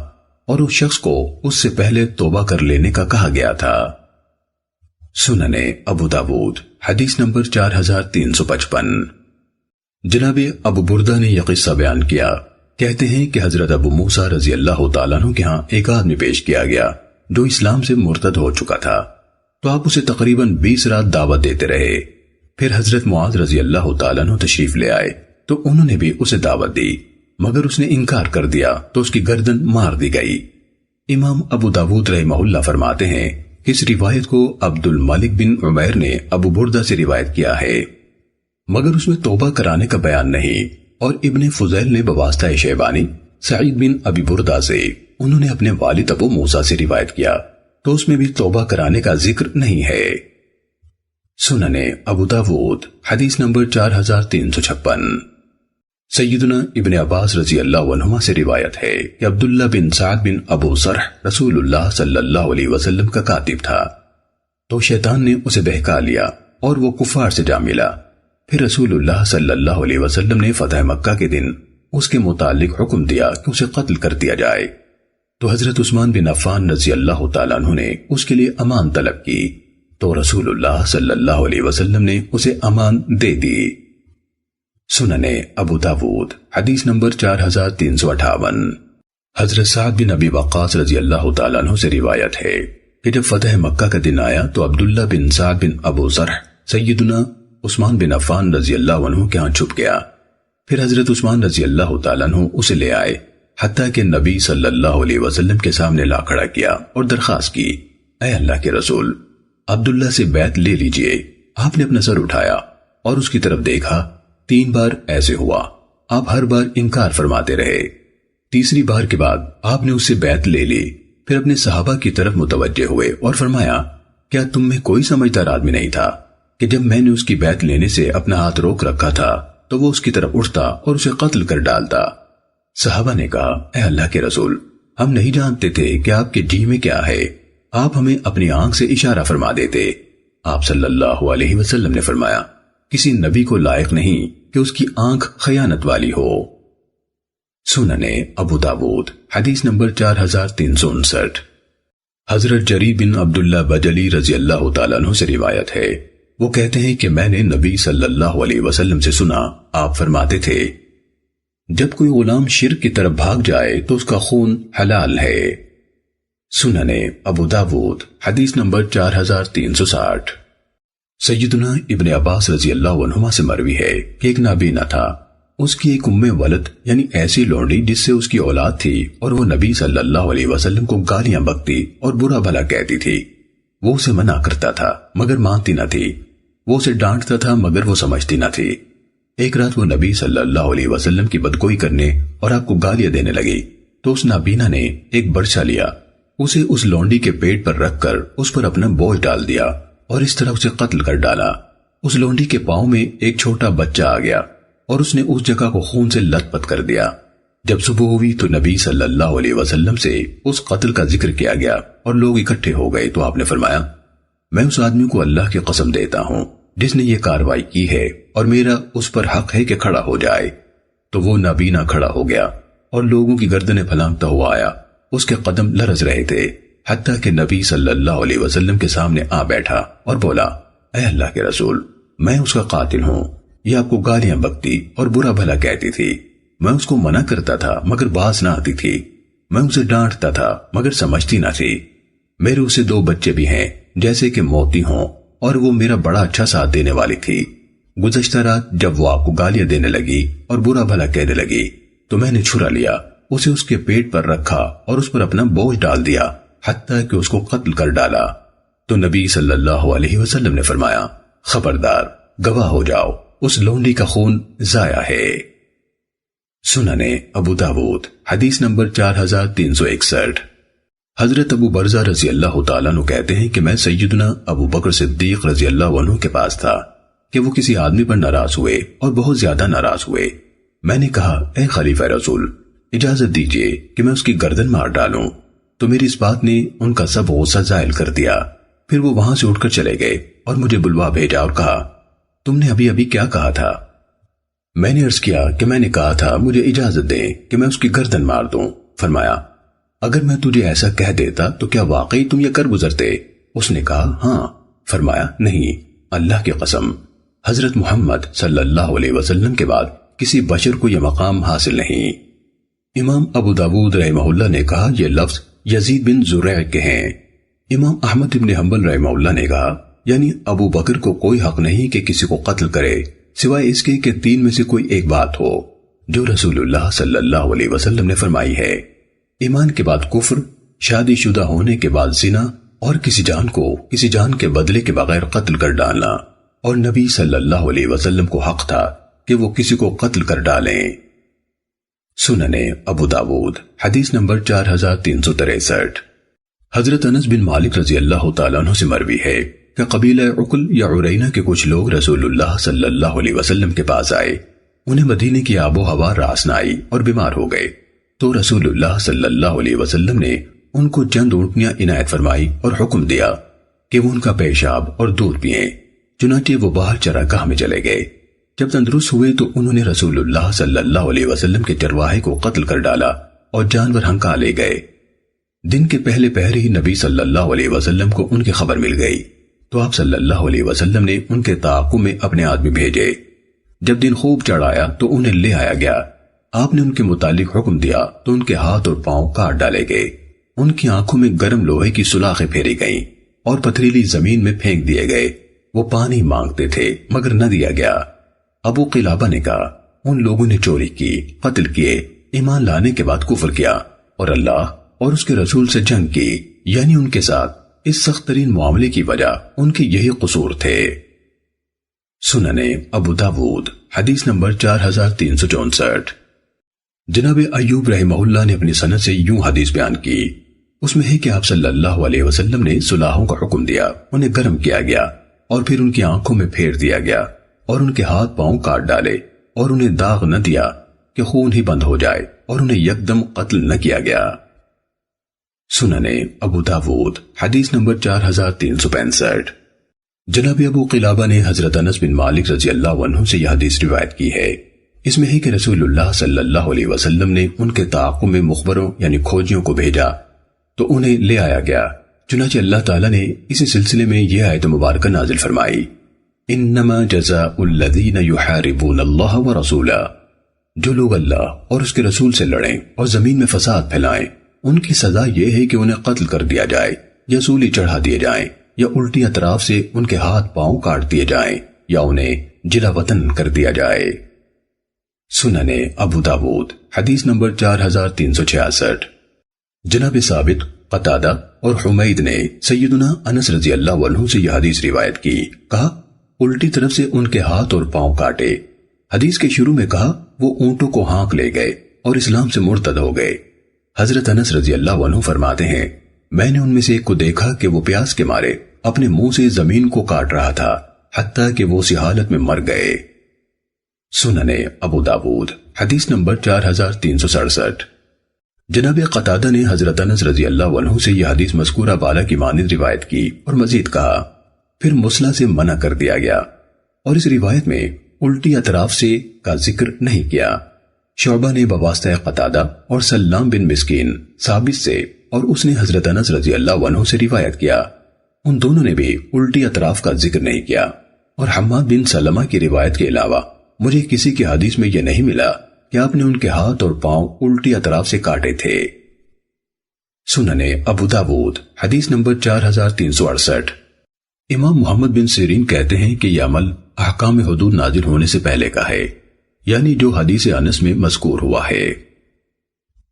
اور اس شخص کو اس سے پہلے توبہ کر لینے کا کہا گیا تھا۔ سنن ابو داود حدیث نمبر 4355۔ جناب ابو بردہ نے یہ قصہ بیان کیا، کہتے ہیں کہ حضرت ابو موسیٰ رضی اللہ تعالیٰ عنہ کے ہاں ایک آدمی پیش کیا گیا جو اسلام سے مرتد ہو چکا تھا، تو آپ اسے تقریباً 20 رات دعوت دیتے رہے۔ پھر حضرت معاذ رضی اللہ تعالیٰ عنہ تشریف لے آئے تو انہوں نے بھی اسے دعوت دی، مگر اس نے انکار کر دیا تو اس کی گردن مار دی گئی۔ امام ابو داود رحمہ اللہ فرماتے ہیں کہ اس روایت کو عبد الملک بن عمیر نے ابو بردہ سے روایت کیا ہے، مگر اس میں توبہ کرانے کا بیان نہیں، اور ابن فضیل نے بواسطہ شیبانی سعید بن ابی بردہ سے، انہوں نے اپنے والد ابو موسیٰ سے روایت کیا تو اس میں بھی توبہ کرانے کا ذکر نہیں ہے۔ سنن ابو داود حدیث نمبر 4356۔ سیدنا ابن عباس رضی اللہ عنہما سے روایت ہے کہ عبداللہ بن سعد بن ابو سرح رسول اللہ صلی اللہ علیہ وسلم کا کاتب تھا، تو شیطان نے اسے بہکا لیا اور وہ کفار سے جا ملا۔ پھر رسول اللہ صلی اللہ علیہ وسلم نے فتح مکہ کے دن اس کے متعلق حکم دیا کہ اسے قتل کر دیا جائے، تو حضرت عثمان بن عفان رضی اللہ تعالیٰ عنہ نے اس کے لیے امان طلب کی، تو رسول اللہ صلی اللہ علیہ وسلم نے اسے امان دے دی۔ سنن ابو داود حدیث نمبر 4358۔ حضرت سعد بن ابی وقاص رضی اللہ تعالیٰ عنہ سے روایت ہے کہ جب فتح مکہ کا دن آیا تو عبداللہ بن سعد بن ابو ذرح سیدنا عثمان بن عفان رضی اللہ عنہ کے ہاں چھپ گیا۔ پھر حضرت عثمان رضی اللہ تعالیٰ عنہ اسے لے آئے، حتیٰ کہ نبی صلی اللہ علیہ وسلم کے سامنے لا کھڑا کیا اور درخواست کی، اے اللہ کے رسول، عبداللہ سے بیعت لے لیجئے۔ آپ نے اپنا سر اٹھایا اور اس کی طرف دیکھا، 3 بار ایسے ہوا، آپ ہر بار انکار فرماتے رہے۔ تیسری بار کے بعد آپ نے اس سے بیعت لے لی، پھر اپنے صحابہ کی طرف متوجہ ہوئے اور فرمایا کیا تم میں کوئی سمجھدار آدمی نہیں تھا کہ جب میں نے اس کی بیعت لینے سے اپنا ہاتھ روک رکھا تھا تو وہ اس کی طرف اٹھتا اور اسے قتل کر ڈالتا؟ صحابہ نے کہا، اے اللہ کے رسول، ہم نہیں جانتے تھے کہ آپ کے جی میں کیا ہے، آپ ہمیں اپنی آنکھ سے اشارہ فرما دیتے۔ آپ صلی اللہ علیہ وسلم نے فرمایا، کسی نبی کو لائق نہیں کہ اس کی آنکھ خیانت والی ہو۔ سنن ابو داود حدیث نمبر 4359۔ حضرت جریر بن عبداللہ بجلی رضی اللہ تعالیٰ عنہ سے روایت ہے، وہ کہتے ہیں کہ میں نے نبی صلی اللہ علیہ وسلم سے سنا، آپ فرماتے تھے جب کوئی غلام شرک کی طرف بھاگ جائے تو اس کا خون حلال ہے۔ سنن ابو داود حدیث نمبر 4360۔ سیدنا ابن عباس رضی اللہ عنہما سے مروی ہے کہ ایک نابینا تھا، اس کی ایک ام ولد یعنی ایسی لونڈی جس سے اس کی اولاد تھی، اور وہ نبی صلی اللہ علیہ وسلم کو گالیاں بکتی اور برا بھلا کہتی تھی۔ وہ اسے منع کرتا تھا مگر مانتی نہ تھی، وہ اسے ڈانٹتا تھا مگر وہ سمجھتی نہ تھی۔ ایک رات وہ نبی صلی اللہ علیہ وسلم کی بدگوئی کرنے اور آپ کو گالیاں دینے لگی تو اس نابینا نے ایک برچا لیا، اسے اس لونڈی کے پیٹ پر رکھ کر اس پر اپنا بوجھ ڈال دیا اور اس طرح اسے قتل کر ڈالا۔ اس لونڈی کے پاؤں میں ایک چھوٹا بچہ آ گیا اور اس نے اس جگہ کو خون سے لت پت کر دیا۔ جب صبح ہوئی تو نبی صلی اللہ علیہ وسلم سے اس قتل کا ذکر کیا گیا اور لوگ اکٹھے ہو گئے تو آپ نے فرمایا، میں اس آدمی کو اللہ کی قسم دیتا ہوں جس نے یہ کارروائی کی ہے اور میرا اس پر حق ہے کہ کھڑا ہو جائے۔ تو وہ نابینا کھڑا ہو گیا اور لوگوں کی گردنیں پھلانگتا ہوا آیا، اس کے قدم لرز رہے تھے، حتیٰ کہ نبی صلی اللہ علیہ وسلم کے سامنے آ بیٹھا اور بولا، اے اللہ کے رسول، میں اس کا قاتل ہوں۔ یہ آپ کو گالیاں بکتی اور برا بھلا کہتی تھی، میں اس کو منع کرتا تھا مگر باز نہ آتی تھی، میں اسے ڈانٹتا تھا مگر سمجھتی نہ تھی۔ میرے اسے 2 بچے بھی ہیں جیسے کہ موتی ہوں اور وہ میرا بڑا اچھا ساتھ دینے والی تھی۔ گزشتہ رات جب وہ آپ کو گالیاں دینے لگی اور برا بھلا کہنے لگی تو میں نے چھرا لیا، اسے اس کے پیٹ پر رکھا اور اس پر اپنا بوجھ ڈال دیا حتیٰ کہ اس کو قتل کر ڈالا۔ تو نبی صلی اللہ علیہ وسلم نے فرمایا، خبردار، گواہ ہو جاؤ، اس لونڈی کا خون ضائع ہے۔ سننے ابو داود حدیث نمبر 4361۔ حضرت ابو برزہ رضی اللہ تعالیٰ عنہ کہتے ہیں کہ میں سیدنا ابو بکر صدیق رضی اللہ عنہ کے پاس تھا کہ وہ کسی آدمی پر ناراض ہوئے اور بہت زیادہ ناراض ہوئے۔ میں نے کہا، اے خلیفہ رسول، اجازت دیجئے کہ میں اس کی گردن مار ڈالوں۔ تو میری اس بات نے ان کا سب غصہ زائل کر دیا۔ پھر وہ وہاں سے اٹھ کر چلے گئے اور مجھے بلوا بھیجا اور کہا، تم نے ابھی کیا کہا تھا؟ میں نے عرض کیا کہ میں نے کہا تھا مجھے اجازت دیں کہ میں اس کی گردن مار دوں۔ فرمایا، اگر میں تجھے ایسا کہہ دیتا تو کیا واقعی تم یہ کر گزرتے؟ اس نے کہا، ہاں۔ فرمایا، نہیں، اللہ کی قسم، حضرت محمد صلی اللہ علیہ وسلم کے بعد کسی بشر کو یہ مقام حاصل نہیں۔ امام ابو داود رحمہ اللہ نے کہا، یہ لفظ یزید بن زریع کے ہیں۔ امام احمد بن حنبل رحمہ اللہ نے کہا، یعنی ابو بکر کو کوئی حق نہیں کہ کسی کو قتل کرے سوائے اس کے کہ 3 میں سے کوئی ایک بات ہو جو رسول اللہ صلی اللہ علیہ وسلم نے فرمائی ہے، ایمان کے بعد کفر، شادی شدہ ہونے کے بعد زنا، اور کسی جان کو کسی جان کے بدلے کے بغیر قتل کر ڈالنا، اور نبی صلی اللہ علیہ وسلم کو حق تھا کہ وہ کسی کو قتل کر ڈالیں۔ سننے ابو داود حدیث نمبر 4363۔ حضرت انس بن مالک رضی اللہ تعالیٰ عنہ سے مروی ہے کہ قبیلہ عقل یا عرینہ کے کچھ لوگ رسول اللہ صلی اللہ علیہ وسلم کے پاس آئے، انہیں مدینے کی آب و ہوا راس نہ آئی اور بیمار ہو گئے، تو رسول اللہ صلی اللہ علیہ وسلم نے ان کو چند اونٹنیاں عنایت فرمائی اور حکم دیا کہ وہ ان کا پیشاب اور دودھ پئیں۔ چنانچہ وہ باہر چراگاہ میں چلے گئے۔ جب تندرست ہوئے تو انہوں نے رسول اللہ صلی اللہ علیہ وسلم کے چرواہے کو قتل کر ڈالا اور جانور ہنکا لے گئے۔ دن کے پہلے پہر ہی نبی صلی اللہ علیہ وسلم کو ان کی خبر مل گئی، تو آپ صلی اللہ علیہ وسلم نے ان کے تعاقب میں اپنے آدمی بھیجے۔ جب دن خوب چڑھ آیا تو انہیں لے آیا گیا۔ آپ نے ان کے متعلق حکم دیا تو ان کے ہاتھ اور پاؤں کاٹ ڈالے گئے، ان کی آنکھوں میں گرم لوہے کی سلاخیں پھیری گئیں اور پتھریلی زمین میں پھینک دیے گئے۔ وہ پانی مانگتے تھے مگر نہ دیا گیا۔ ابو قلابہ نے کہا، ان لوگوں نے چوری کی، قتل کیے، ایمان لانے کے بعد کفر کیا اور اللہ اور اس کے رسول سے جنگ کی، یعنی ان کے ساتھ اس سخت ترین معاملے کی وجہ ان کے یہی قصور تھے۔ سننے ابو داود حدیث نمبر 4364۔ جناب ایوب رحمہ اللہ نے اپنی سند سے یوں حدیث بیان کی، اس میں ہے کہ آپ صلی اللہ علیہ وسلم نے صلاحوں کا حکم دیا، انہیں گرم کیا گیا اور پھر ان کی آنکھوں میں پھیر دیا گیا اور ان کے ہاتھ پاؤں کاٹ ڈالے اور انہیں داغ نہ دیا کہ خون ہی بند ہو جائے اور انہیں یکدم قتل نہ کیا گیا۔ سننے ابو داود حدیث نمبر 4365۔ جناب ابو قلابہ نے حضرت انس بن مالک رضی اللہ عنہ سے یہ حدیث روایت کی ہے، اس میں ہے کہ رسول اللہ صلی اللہ علیہ وسلم نے ان کے تعاقب میں مخبروں یعنی کھوجیوں کو بھیجا تو انہیں لے آیا گیا۔ چنانچہ اللہ تعالیٰ نے اسی سلسلے میں یہ آیت مبارکہ نازل فرمائی، انما جزاء الذین یحاربون اللہ ورسولہ، جو لوگ اللہ اور اس کے رسول سے لڑیں اور زمین میں فساد پھیلائیں، ان کی سزا یہ ہے کہ انہیں قتل کر دیا جائے یا سولی چڑھا دیے جائیں یا الٹی اطراف سے ان کے ہاتھ پاؤں کاٹ دیے جائیں یا انہیں جلا وطن کر دیا جائے۔ سننے ابو داود حدیث نمبر 4366۔ جناب ثابت، قتادہ اور حمید نے سیدنا انس رضی اللہ عنہ سے یہ حدیث روایت کی، کہا الٹی طرف سے ان کے ہاتھ اور پاؤں کاٹے۔ حدیث کے شروع میں کہا وہ اونٹوں کو ہانک لے گئے اور اسلام سے مرتد ہو گئے۔ حضرت انس رضی اللہ عنہ فرماتے ہیں میں نے ان میں سے ایک کو دیکھا کہ وہ پیاس کے مارے اپنے منہ سے زمین کو کاٹ رہا تھا حتیٰ کہ وہ اسی حالت میں مر گئے۔ سنن ابو داود حدیث نمبر 4367۔ جناب قتادہ نے حضرت انس رضی اللہ عنہ سے یہ حدیث مذکورہ بالا کی مانند روایت کی اور مزید کہا پھر مصلح سے منع کر دیا گیا، اور اس روایت میں الٹی اطراف سے کا ذکر نہیں کیا۔ شعبہ نے بواسطہ قتادہ اور سلام بن مسکین ثابت سے اور اس نے حضرت انس رضی اللہ عنہ سے روایت کیا، ان دونوں نے بھی الٹی اطراف کا ذکر نہیں کیا۔ اور حماد بن سلمہ کی روایت کے علاوہ مجھے کسی کی حدیث میں یہ نہیں ملا کہ آپ نے ان کے ہاتھ اور پاؤں الٹی اطراف سے کاٹے تھے۔ سنن ابو داود حدیث نمبر 4368۔ امام محمد بن سیرین کہتے ہیں کہ یہ عمل احکام حدود نازل ہونے سے پہلے کا ہے، یعنی جو حدیث انس میں مذکور ہوا ہے۔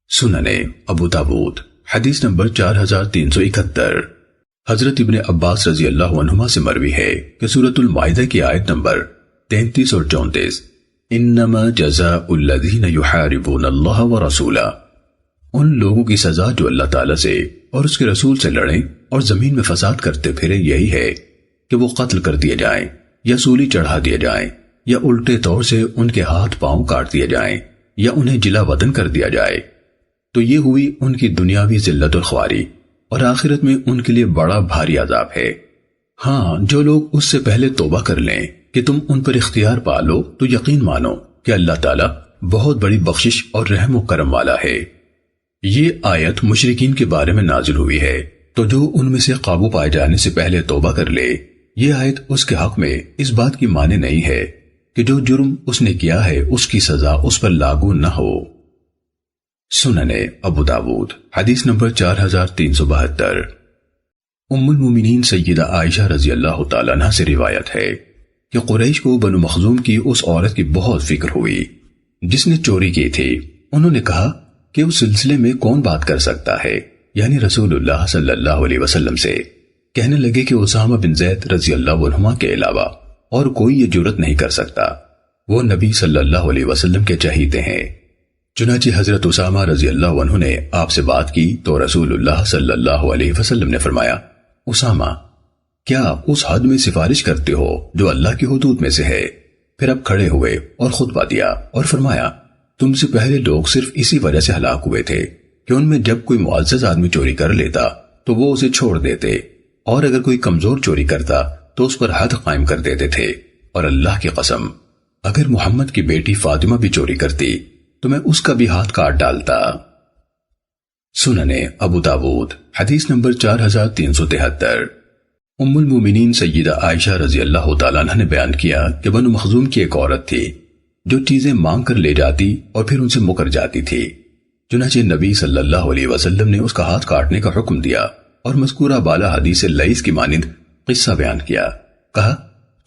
سنن ابو داود حدیث نمبر 4371۔ حضرت ابن عباس رضی اللہ عنہما سے مروی ہے کہ سورۃ المائدہ کی آیت نمبر 33 اور 34 انما جزاء الذین یحاربون اللہ ورسولہ، ان لوگوں کی سزا جو اللہ تعالیٰ سے اور اس کے رسول سے لڑیں اور زمین میں فساد کرتے پھریں یہی ہے کہ وہ قتل کر دیے جائیں یا سولی چڑھا دیے جائیں یا الٹے طور سے ان کے ہاتھ پاؤں کاٹ دیے جائیں یا انہیں جلا وطن کر دیا جائے۔ تو یہ ہوئی ان کی دنیاوی ذلت اور خواری، اور آخرت میں ان کے لیے بڑا بھاری عذاب ہے۔ ہاں جو لوگ اس سے پہلے توبہ کر لیں کہ تم ان پر اختیار پا لو تو یقین مانو کہ اللہ تعالیٰ بہت بڑی بخشش اور رحم و کرم والا ہے۔ یہ آیت مشرکین کے بارے میں نازل ہوئی ہے، تو جو ان میں سے قابو پائے جانے سے پہلے توبہ کر لے، یہ آیت اس کے حق میں اس بات کی معنی نہیں ہے کہ جو جرم اس نے کیا ہے اس کی سزا اس پر لاگو نہ ہو۔ سنن ابو داود حدیث نمبر 4372۔ ام المومنین سیدہ عائشہ رضی اللہ تعالیٰ عنہ سے روایت ہے کہ قریش کو بنو مخزوم کی اس عورت کی بہت فکر ہوئی جس نے چوری کی تھی۔ انہوں نے کہا کہ اس سلسلے میں کون بات کر سکتا ہے، یعنی رسول اللہ صلی اللہ علیہ وسلم سے۔ کہنے لگے کہ اسامہ بن زید رضی اللہ عنہما کے علاوہ اور کوئی یہ جرت نہیں کر سکتا، وہ نبی صلی اللہ علیہ وسلم کے چہیتے ہیں۔ چنانچہ حضرت اسامہ رضی اللہ عنہ نے آپ سے بات کی تو رسول اللہ صلی اللہ علیہ وسلم نے فرمایا اسامہ کیا آپ اس حد میں سفارش کرتے ہو جو اللہ کی حدود میں سے ہے؟ پھر اب کھڑے ہوئے اور خطبہ دیا اور فرمایا تم سے پہلے لوگ صرف اسی وجہ سے ہلاک ہوئے تھے کہ ان میں جب کوئی معزز آدمی چوری کر لیتا تو وہ اسے چھوڑ دیتے، اور اگر کوئی کمزور چوری کرتا تو اس پر حد قائم کر دیتے تھے۔ اور اللہ کی قسم اگر محمد کی بیٹی فاطمہ بھی چوری کرتی تو میں اس کا بھی ہاتھ کاٹ ڈالتا۔ سنن ابو داود حدیث نمبر 4373۔ ام المومنین سیدہ عائشہ رضی اللہ تعالیٰ عنہ نے بیان کیا کہ بنو مخزوم کی ایک عورت تھی جو چیزیں مانگ کر لے جاتی اور پھر ان سے مکر جاتی تھی۔ چنانچہ نبی صلی اللہ علیہ وسلم نے اس کا ہاتھ کاٹنے کا حکم دیا اور مذکورہ بالا حدیث لیث کی مانند قصہ بیان کیا۔ کہا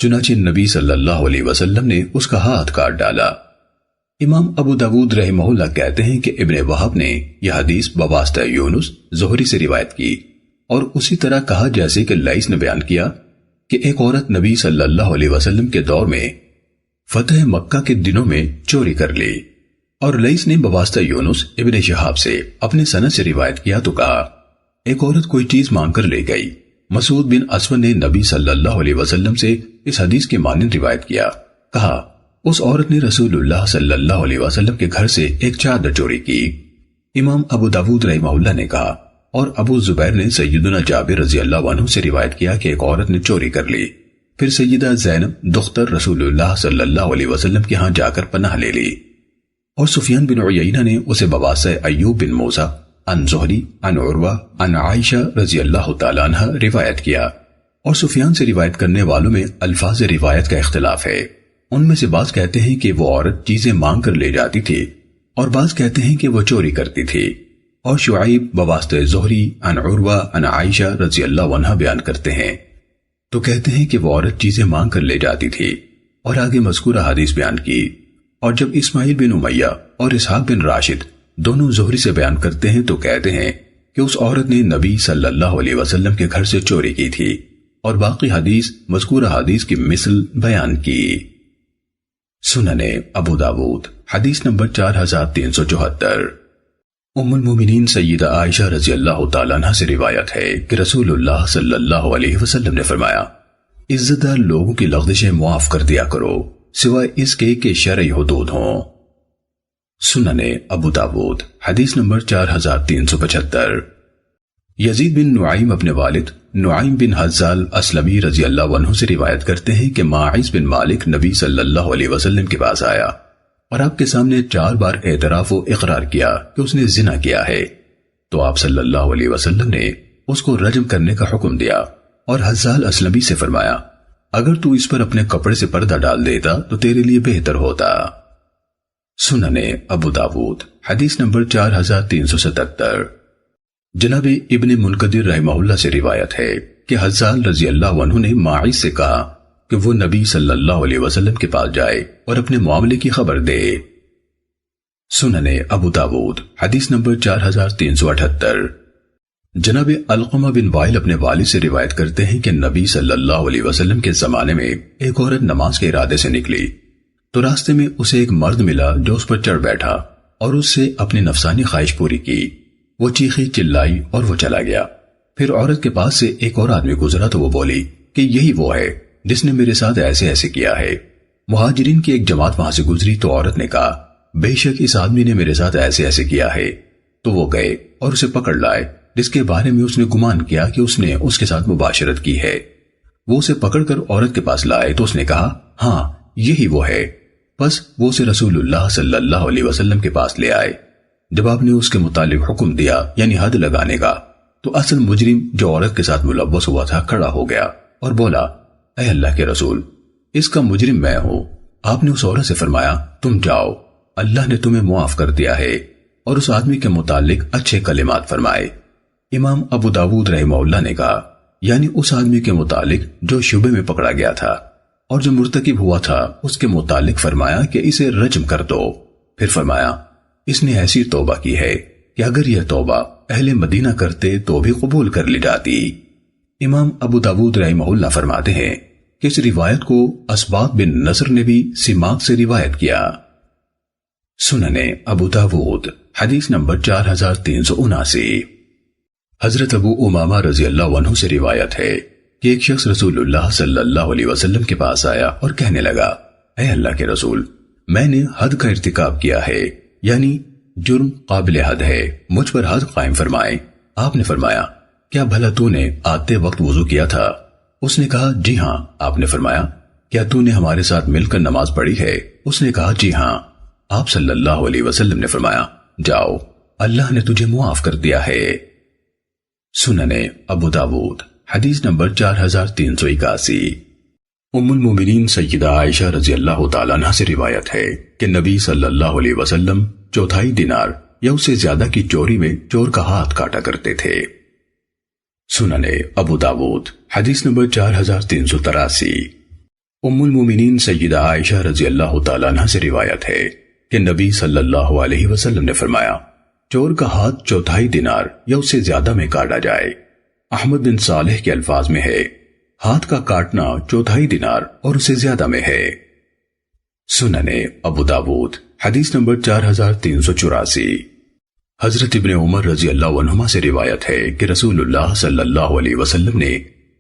چنانچہ نبی صلی اللہ علیہ وسلم نے اس کا ہاتھ کاٹ ڈالا۔ امام ابو داود رحمہ اللہ کہتے ہیں کہ ابن وہب نے یہ حدیث بواسطہ یونس زہری سے روایت کی، اور اسی طرح کہا جیسے کہ لیث نے بیان کیا کہ ایک عورت نبی صلی اللہ علیہ وسلم کے دور میں فتح مکہ کے دنوں میں چوری کر لی۔ اور لیث نے بواسطہ یونس ابن شہاب سے اپنے سند سے روایت کیا تو کہا ایک عورت کوئی چیز مانگ کر لے گئی۔ مسعود بن اسود نے نبی صلی اللہ علیہ وسلم سے اس حدیث کی مانند روایت کیا۔ کہا اس عورت نے رسول اللہ صلی اللہ علیہ وسلم کے گھر سے ایک چادر چوری کی۔ امام ابو داود رحمہ اللہ نے کہا اور ابو زبیر نے سیدنا جابر رضی اللہ عنہ سے روایت کیا کہ ایک عورت نے چوری کر لی، پھر سیدہ زینب دختر رسول اللہ صلی اللہ علیہ وسلم کے ہاں جا کر پناہ لے لی۔ اور سفیان بن عیینہ نے اسے بواسطہ ایوب بن موسیٰ عن زہری عن عروہ عن عائشہ رضی اللہ تعالیٰ عنہ روایت کیا۔ اور سفیان سے روایت کرنے والوں میں الفاظ روایت کا اختلاف ہے، ان میں سے بعض کہتے ہیں کہ وہ عورت چیزیں مانگ کر لے جاتی تھی اور بعض کہتے ہیں کہ وہ چوری کرتی تھی۔ اور شعیب بواسطہ زہری عن عروہ عن عائشہ رضی اللہ عنہ بیان کرتے ہیں تو کہتے ہیں کہ وہ عورت چیزیں مانگ کر لے جاتی تھی، اور آگے مذکورہ حدیث بیان کی۔ اور جب اسماعیل بن امیہ اور اسحاق بن راشد دونوں زہری سے بیان کرتے ہیں تو کہتے ہیں کہ اس عورت نے نبی صلی اللہ علیہ وسلم کے گھر سے چوری کی تھی، اور باقی حدیث مذکورہ حدیث کی مثل بیان کی۔ سننے ابو داود حدیث نمبر 4374۔ ام المومنین سیدہ عائشہ رضی اللہ تعالیٰ عنہ سے روایت ہے کہ رسول اللہ صلی اللہ علیہ وسلم نے فرمایا، عزت دار لوگوں کی لغزشیں معاف کر دیا کرو سوائے اس کے کہ شرعی حدود ہوں۔ سننے ابو داود حدیث نمبر 4375۔ یزید بن نعیم اپنے والد نعیم بن حزال اسلمی رضی اللہ عنہ سے روایت کرتے ہیں کہ ماعز بن مالک نبی صلی اللہ علیہ وسلم کے پاس آیا اور آپ کے سامنے 4 بار اعتراف و اقرار کیا کہ اس نے زنا کیا ہے، تو آپ صلی اللہ علیہ وسلم نے اس کو رجم کرنے کا حکم دیا اور حزال اسلمی سے فرمایا، اگر تو اس پر اپنے کپڑے سے پردہ ڈال دیتا تو تیرے لیے بہتر ہوتا۔ سننے ابو داود حدیث نمبر 4377۔ جناب ابن منقدر رحمہ اللہ سے روایت ہے کہ حزال رضی اللہ عنہ نے ماعز سے کہا کہ وہ نبی صلی اللہ علیہ وسلم کے پاس جائے اور اپنے معاملے کی خبر دے۔ سننے ابو داود حدیث نمبر 4378۔ جناب علقمہ بن وائل اپنے والد سے روایت کرتے ہیں کہ نبی صلی اللہ علیہ وسلم کے زمانے میں ایک عورت نماز کے ارادے سے نکلی تو راستے میں اسے ایک مرد ملا جو اس پر چڑھ بیٹھا اور اس سے اپنی نفسانی خواہش پوری کی۔ وہ چیخی چلائی اور وہ چلا گیا۔ پھر عورت کے پاس سے ایک اور آدمی گزرا تو وہ بولی کہ یہی وہ ہے جس نے میرے ساتھ ایسے ایسے کیا ہے۔ مہاجرین کی ایک جماعت وہاں سے گزری تو عورت نے کہا، بے شک اس آدمی نے میرے ساتھ ایسے ایسے کیا ہے۔ تو وہ گئے اور اسے پکڑ لائے، جس کے بارے میں اس نے گمان کیا کہ اس نے اس کے ساتھ مباشرت کی ہے۔ وہ اسے پکڑ کر عورت کے پاس لائے تو اس نے کہا، ہاں یہی وہ ہے۔ پس وہ اسے رسول اللہ صلی اللہ علیہ وسلم کے پاس لے آئے۔ جب آپ نے اس کے متعلق حکم دیا یعنی حد لگانے کا، تو اصل مجرم جو عورت کے ساتھ ملوث ہوا تھا کھڑا ہو گیا اور بولا، اے اللہ کے رسول، اس کا مجرم میں ہوں۔ آپ نے اس عورت سے فرمایا، تم جاؤ، اللہ نے تمہیں معاف کر دیا ہے، اور اس آدمی کے متعلق اچھے کلمات فرمائے۔ امام ابو داود رحمہ اللہ نے کہا، یعنی اس آدمی کے متعلق جو شبے میں پکڑا گیا تھا اور جو مرتکب ہوا تھا اس کے متعلق فرمایا کہ اسے رجم کر دو۔ پھر فرمایا، اس نے ایسی توبہ کی ہے کہ اگر یہ توبہ اہل مدینہ کرتے تو بھی قبول کر لی جاتی۔ امام ابو داود رحمہ اللہ فرماتے ہیں کہ اس روایت کو اسباط بن نصر نے بھی سماق سے روایت کیا۔ سننے ابو داود حدیث نمبر 4379۔ حضرت ابو امامہ رضی اللہ عنہ سے روایت ہے کہ ایک شخص رسول اللہ صلی اللہ علیہ وسلم کے پاس آیا اور کہنے لگا، اے اللہ کے رسول، میں نے حد کا ارتکاب کیا ہے، یعنی جرم قابل حد ہے، مجھ پر حد قائم فرمائیں۔ آپ نے فرمایا، کیا بھلا تو نے آتے وقت وضو کیا تھا؟ اس نے کہا، جی ہاں۔ آپ نے فرمایا، کیا تو نے ہمارے ساتھ مل کر نماز پڑھی ہے؟ اس نے کہا، جی ہاں۔ آپ صلی اللہ علیہ وسلم نے فرمایا، جاؤ، اللہ نے تجھے معاف کر دیا ہے۔ سننے ابو داود حدیث نمبر 4381۔ ام المومنین سیدہ عائشہ رضی اللہ تعالیٰ عنہ سے روایت ہے کہ نبی صلی اللہ علیہ وسلم 1/4 دینار یا اس سے زیادہ کی چوری میں چور کا ہاتھ کاٹا کرتے تھے۔ سننے ابو داود حدیث نمبر 4383۔ ام المومنین سیدہ عائشہ رضی اللہ تعالیٰ عنہ سے روایت ہے کہ نبی صلی اللہ علیہ وسلم نے فرمایا، چور کا ہاتھ 1/4 دینار یا اس سے زیادہ میں کاٹا جائے۔ احمد بن صالح کے الفاظ میں ہے، ہاتھ کا کاٹنا 1/4 دینار اور اس سے زیادہ میں ہے۔ سننے ابو داود حدیث نمبر 4384۔ حضرت ابن عمر رضی اللہ عنہما سے روایت ہے کہ رسول اللہ صلی اللہ علیہ وسلم نے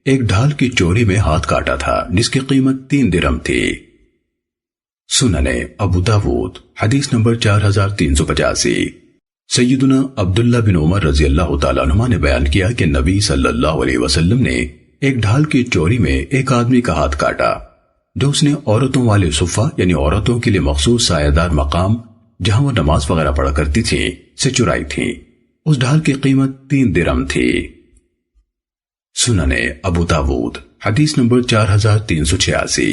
ایک ڈھال کی چوری میں ہاتھ کاٹا تھا جس کی قیمت 3 درہم تھی۔ سننے ابو داود حدیث نمبر 4385۔ سیدنا عبداللہ بن عمر رضی اللہ تعالیٰ عنہما نے بیان کیا کہ نبی صلی اللہ علیہ وسلم نے ایک ڈھال کی چوری میں ایک آدمی کا ہاتھ کاٹا جو اس نے عورتوں والے صفہ یعنی عورتوں کے لیے مخصوص سایہ دار مقام جہاں وہ نماز وغیرہ پڑھا کرتی تھی سے چرائی تھی۔ اس ڈھال کی قیمت 3 درہم تھی۔ سننے ابو داود حدیث نمبر 4386۔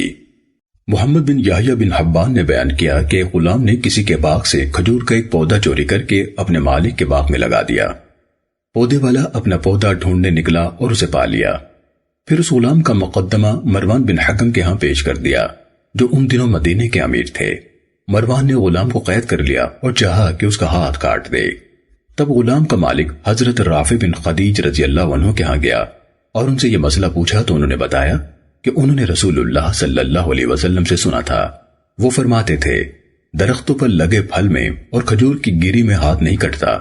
محمد بن یحییٰ بن حبان نے بیان کیا کہ ایک غلام نے کسی کے باغ سے کھجور کا ایک پودا چوری کر کے اپنے مالک کے باغ میں لگا دیا۔ پودے والا اپنا پودا ڈھونڈنے نکلا اور اسے پا لیا۔ پھر اس غلام کا مقدمہ مروان بن حکم کے ہاں پیش کر دیا جو ان دنوں مدینے کے امیر تھے۔ مروان نے غلام کو قید کر لیا اور چاہا کہ اس کا ہاتھ کاٹ دے۔ تب غلام کا مالک حضرت رافع بن خدیج رضی اللہ عنہ کے ہاں گیا اور ان سے یہ مسئلہ پوچھا تو انہوں نے بتایا کہ انہوں نے رسول اللہ صلی اللہ علیہ وسلم سے سنا تھا وہ فرماتے تھے درختوں پر لگے پھل میں اور کھجور کی گری میں ہاتھ نہیں کٹتا۔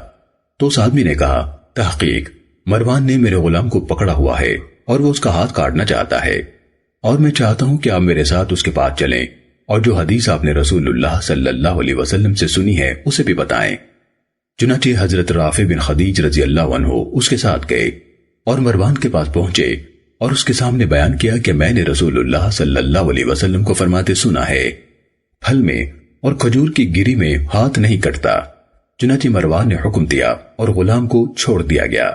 تو اس آدمی نے کہا تحقیق مروان نے میرے غلام کو پکڑا ہوا ہے اور وہ اس کا ہاتھ کاٹنا چاہتا ہے، اور میں چاہتا ہوں کہ آپ میرے ساتھ اس کے پاس چلیں اور جو حدیث آپ نے رسول اللہ صلی اللہ علیہ وسلم سے سنی ہے اسے بھی بتائیں۔ چنانچہ حضرت رافع بن خدیج رضی اللہ عنہ اس کے ساتھ گئے اور مروان کے پاس پہنچے اور اس کے سامنے بیان کیا کہ میں نے رسول اللہ صلی اللہ علیہ وسلم کو فرماتے سنا ہے پھل میں اور کھجور کی گری میں ہاتھ نہیں کٹتا۔ چنانچہ مروان نے حکم دیا اور غلام کو چھوڑ دیا گیا۔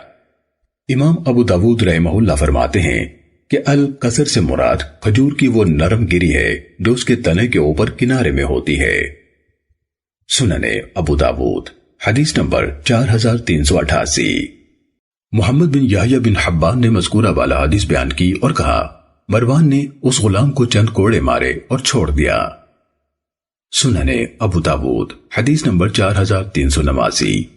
امام ابو داود رحمہ اللہ فرماتے ہیں کہ القصر سے مراد کھجور کی وہ نرم گری ہے جو اس کے تنے کے اوپر کنارے میں ہوتی ہے۔ سنن ابو داود حدیث نمبر 4388۔ محمد بن یحییٰ بن حبان نے مذکورہ والا حدیث بیان کی اور کہا مروان نے اس غلام کو چند کوڑے مارے اور چھوڑ دیا۔ سنن ابو داود حدیث نمبر 4389۔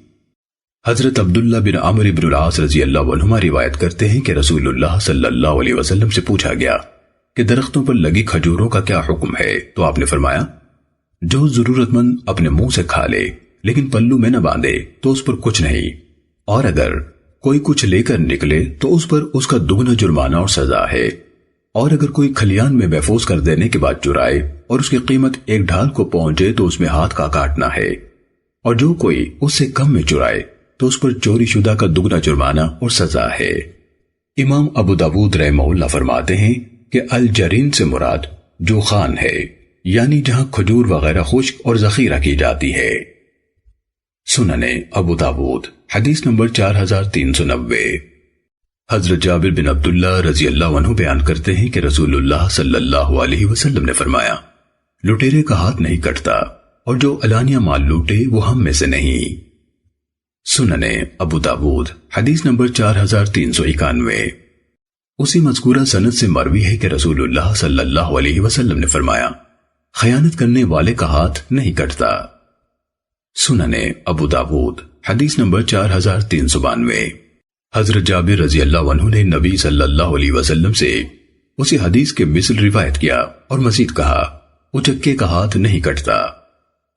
حضرت عبداللہ بن عمرو بن العاص رضی اللہ عنہما روایت کرتے ہیں کہ رسول اللہ صلی اللہ علیہ وسلم سے پوچھا گیا کہ درختوں پر لگی کھجوروں کا کیا حکم ہے، تو آپ نے فرمایا جو ضرورت مند اپنے منہ سے کھا لے لیکن پلو میں نہ باندھے تو اس پر کچھ نہیں، اور اگر کوئی کچھ لے کر نکلے تو اس پر اس کا دگنا جرمانہ اور سزا ہے، اور اگر کوئی کھلیان میں محفوظ کر دینے کے بعد چرائے اور اس کی قیمت ایک ڈھال کو پہنچے تو اس میں ہاتھ کا کاٹنا ہے، اور جو کوئی اس سے کم میں چرائے تو اس پر چوری شدہ کا دگنا جرمانہ اور سزا ہے۔ امام ابو داود رحمہ اللہ فرماتے ہیں کہ الجرین سے مراد جو خان ہے، یعنی جہاں کھجور وغیرہ خشک اور ذخیرہ کی جاتی ہے۔ سنن ابو داود حدیث نمبر 4390۔ حضرت جابر بن عبداللہ رضی اللہ عنہ بیان کرتے ہیں کہ رسول اللہ صلی اللہ علیہ وسلم نے فرمایا لٹیرے کا ہاتھ نہیں کٹتا، اور جو علانیہ مال لوٹے وہ ہم میں سے نہیں۔ سنن ابو داود حدیث نمبر 4391۔ اسی مذکورہ سند سے مروی ہے کہ رسول اللہ صلی اللہ علیہ وسلم نے فرمایا خیانت کرنے والے کا ہاتھ نہیں کٹتا۔ سنن ابو داود حدیث نمبر 4392۔ حضرت جابر رضی اللہ عنہ نے نبی صلی اللہ علیہ وسلم سے اسی حدیث کے مثل روایت کیا اور مزید کہا اچکے کا ہاتھ نہیں کٹتا۔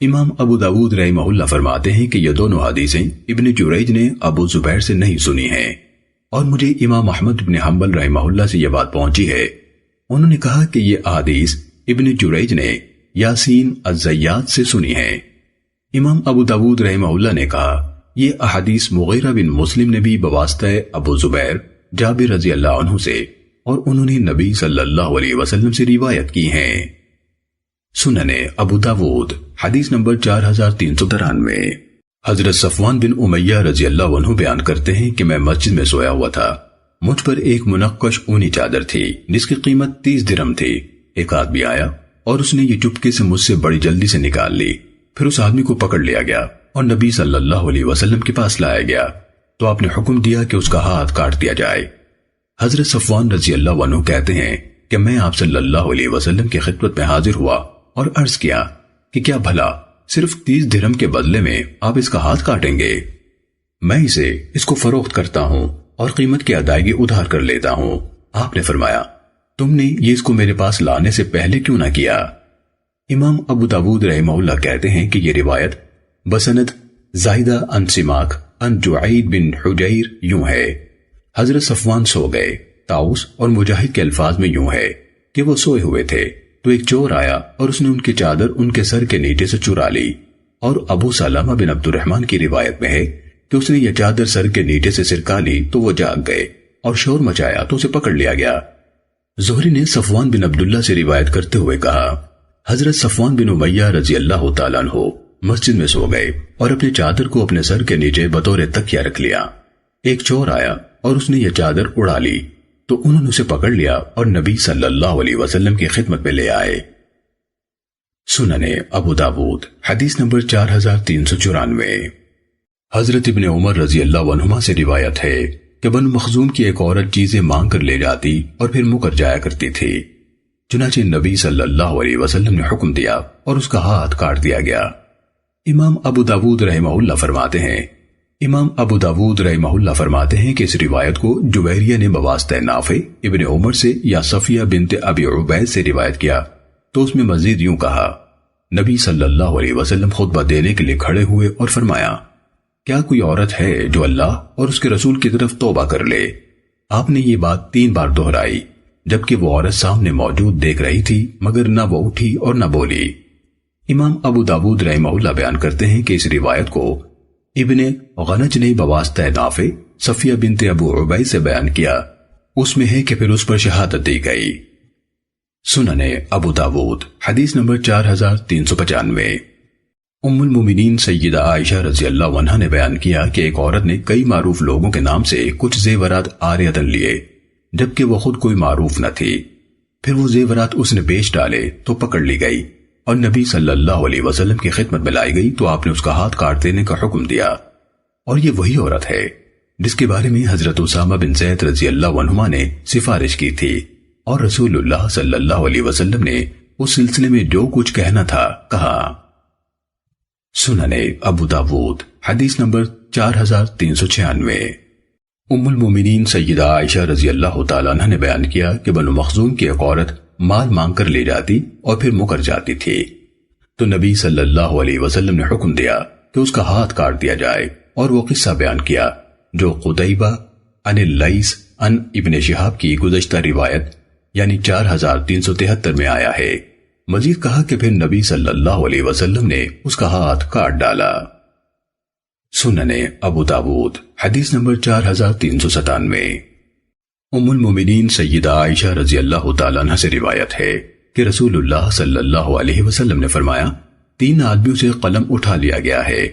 امام ابو داود رحمہ اللہ فرماتے ہیں کہ یہ دونوں حدیثیں ابن جریج نے ابو زبیر سے نہیں سنی ہیں، اور مجھے امام احمد بن حنبل رحمہ اللہ سے یہ بات پہنچی ہے، انہوں نے کہا کہ یہ احادیث ابن جریج نے یاسین الزیات سے سنی ہیں۔ امام ابو داود رحمہ اللہ نے کہا یہ احادیث مغیرہ بن مسلم نے بھی بواسطہ ابو زبیر جابر رضی اللہ عنہ سے، اور انہوں نے نبی صلی اللہ علیہ وسلم سے روایت کی ہیں۔ سنن ابو داود حدیث نمبر 4393۔ حضرت صفوان بن امیہ رضی اللہ عنہ بیان کرتے ہیں کہ میں مسجد میں سویا ہوا تھا، مجھ پر ایک منقش اونی چادر تھی جس کی قیمت 30 درہم تھی۔ ایک آدمی آیا اور اس نے یہ چپکے سے مجھ سے بڑی جلدی سے نکال لی، پھر اس آدمی کو پکڑ لیا گیا اور نبی صلی اللہ علیہ وسلم کے پاس لایا گیا، تو آپ نے حکم دیا کہ اس کا ہاتھ کاٹ دیا جائے۔ حضرت صفوان رضی اللہ عنہ کہتے ہیں کہ میں آپ صلی اللہ علیہ وسلم کی خدمت میں حاضر ہوا اور عرض کیا کہ کیا بھلا صرف 30 درہم کے بدلے میں آپ اس کا ہاتھ کاٹیں گے؟ میں اس کو فروخت کرتا ہوں اور قیمت کی ادائیگی ادھار کر لیتا ہوں۔ آپ نے فرمایا تم نے یہ اس کو میرے پاس لانے سے پہلے کیوں نہ کیا؟ امام ابو داود رحمہ اللہ کہتے ہیں کہ یہ روایت بسند زائدہ ان سماک ان جعید بن حجیر یوں ہے، حضرت صفوان سو گئے، طاؤس اور مجاہد کے الفاظ میں یوں ہے کہ وہ سوئے ہوئے تھے تو ایک چور آیا اور اس نے ان کی چادر ان کے سر کے نیچے سے چرا لی، اور ابو سلمہ بن عبد الرحمن کی روایت میں ہے کہ اس نے یہ چادر سر کے نیچے سے سرکا لی تو وہ جاگ گئے اور شور مچایا تو اسے پکڑ لیا گیا۔ زہری نے صفوان بن عبداللہ سے روایت کرتے ہوئے کہا حضرت صفوان بن امیہ رضی اللہ تعالیٰ عنہ مسجد میں سو گئے اور اپنے چادر کو اپنے سر کے نیچے بطور تکیہ رکھ لیا۔ ایک چور آیا اور اس نے یہ چادر اڑا لی تو انہوں نے اسے پکڑ لیا اور نبی صلی اللہ علیہ وسلم کی خدمت میں لے آئے۔ سنن ابو داود حدیث نمبر 4394۔ حضرت ابن عمر رضی اللہ عنہما سے روایت ہے کہ بنو مخزوم کی ایک عورت چیزیں مانگ کر لے جاتی اور پھر مکر جایا کرتی تھی، چنانچہ نبی صلی اللہ علیہ وسلم نے حکم دیا اور اس کا ہاتھ کاٹ دیا گیا۔ امام ابو داود رحمہ اللہ فرماتے ہیں کہ اس روایت کو جویریہ نے بواسطہ نافع ابن عمر سے یا صفیہ بنت ابی عبید سے روایت کیا، تو اس میں مزید یوں کہا نبی صلی اللہ علیہ وسلم خطبہ دینے کے لیے کھڑے ہوئے اور فرمایا، کیا کوئی عورت ہے جو اللہ اور اس کے رسول کی طرف توبہ کر لے؟ آپ نے یہ بات 3 بار دہرائی، جبکہ وہ عورت سامنے موجود دیکھ رہی تھی، مگر نہ وہ اٹھی اور نہ بولی۔ امام ابو داود رحمہ اللہ بیان کرتے ہیں کہ اس روایت کو ابن غنج نے بواسطہ نافع صفیہ بنت ابو عبید سے بیان کیا۔ اس میں ہے کہ پھر اس پر شہادت دی گئی۔ سنن ابو داود حدیث نمبر 4395۔ ام المومنین سیدہ عائشہ رضی اللہ عنہا نے بیان کیا کہ ایک عورت نے کئی معروف لوگوں کے نام سے کچھ زیورات عاریۃً لیے، جبکہ وہ خود کوئی معروف نہ تھی۔ پھر وہ زیورات اس نے بیچ ڈالے تو پکڑ لی گئی اور نبی صلی اللہ علیہ وسلم کی خدمت میں لائی گئی تو آپ نے اس کا ہاتھ کاٹ دینے کا حکم دیا۔ اور یہ وہی عورت ہے جس کے بارے میں حضرت اسامہ بن زید رضی اللہ عنہما نے سفارش کی تھی، اور رسول اللہ صلی اللہ علیہ وسلم نے اس سلسلے میں جو کچھ کہنا تھا کہا۔ سنن ابو داود حدیث نمبر 4396۔ ام المومنین سیدہ عائشہ رضی اللہ تعالیٰ عنہ نے بیان کیا کہ بنو مخزوم کی ایک عورت مال مانگ کر لے جاتی اور پھر مکر جاتی تھی، تو نبی صلی اللہ علیہ وسلم نے حکم دیا کہ اس کا ہاتھ کاٹ دیا جائے، اور وہ قصہ بیان کیا جو قتیبہ عن اللیث عن ابن شہاب کی گزشتہ روایت یعنی 4373 میں آیا ہے۔ مزید کہا کہ پھر نبی صلی اللہ علیہ وسلم نے اس کا ہاتھ کاٹ ڈالا۔ سنن ابو داود حدیث نمبر 4397۔ ام المومنین سیدہ عائشہ رضی اللہ تعالیٰ عنہ سے روایت ہے کہ رسول اللہ صلی اللہ علیہ وسلم نے فرمایا، 3 آدمیوں سے قلم اٹھا لیا گیا ہے،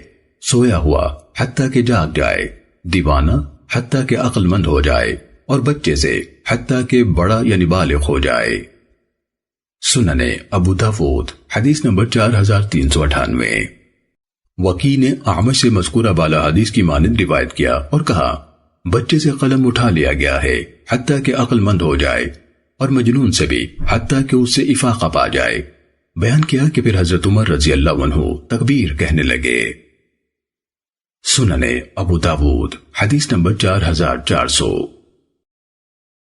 سویا ہوا حتیٰ کہ جاگ جائے، دیوانہ حتیٰ کہ عقل مند ہو جائے، اور بچے سے حتیٰ کہ بڑا یعنی بالغ ہو جائے۔ سنن ابو داود حدیث نمبر 4398۔ وکی نے اعمش سے مذکورہ بالا حدیث کی مانند روایت کیا اور کہا، بچے سے قلم اٹھا لیا گیا ہے حتیٰ کہ عقل مند ہو جائے، اور مجنون سے بھی حتیٰ کہ اس سے افاقہ پا جائے۔ بیان کیا کہ پھر حضرت عمر رضی اللہ عنہ تکبیر کہنے لگے۔ سنن ابو داود حدیث نمبر 4400۔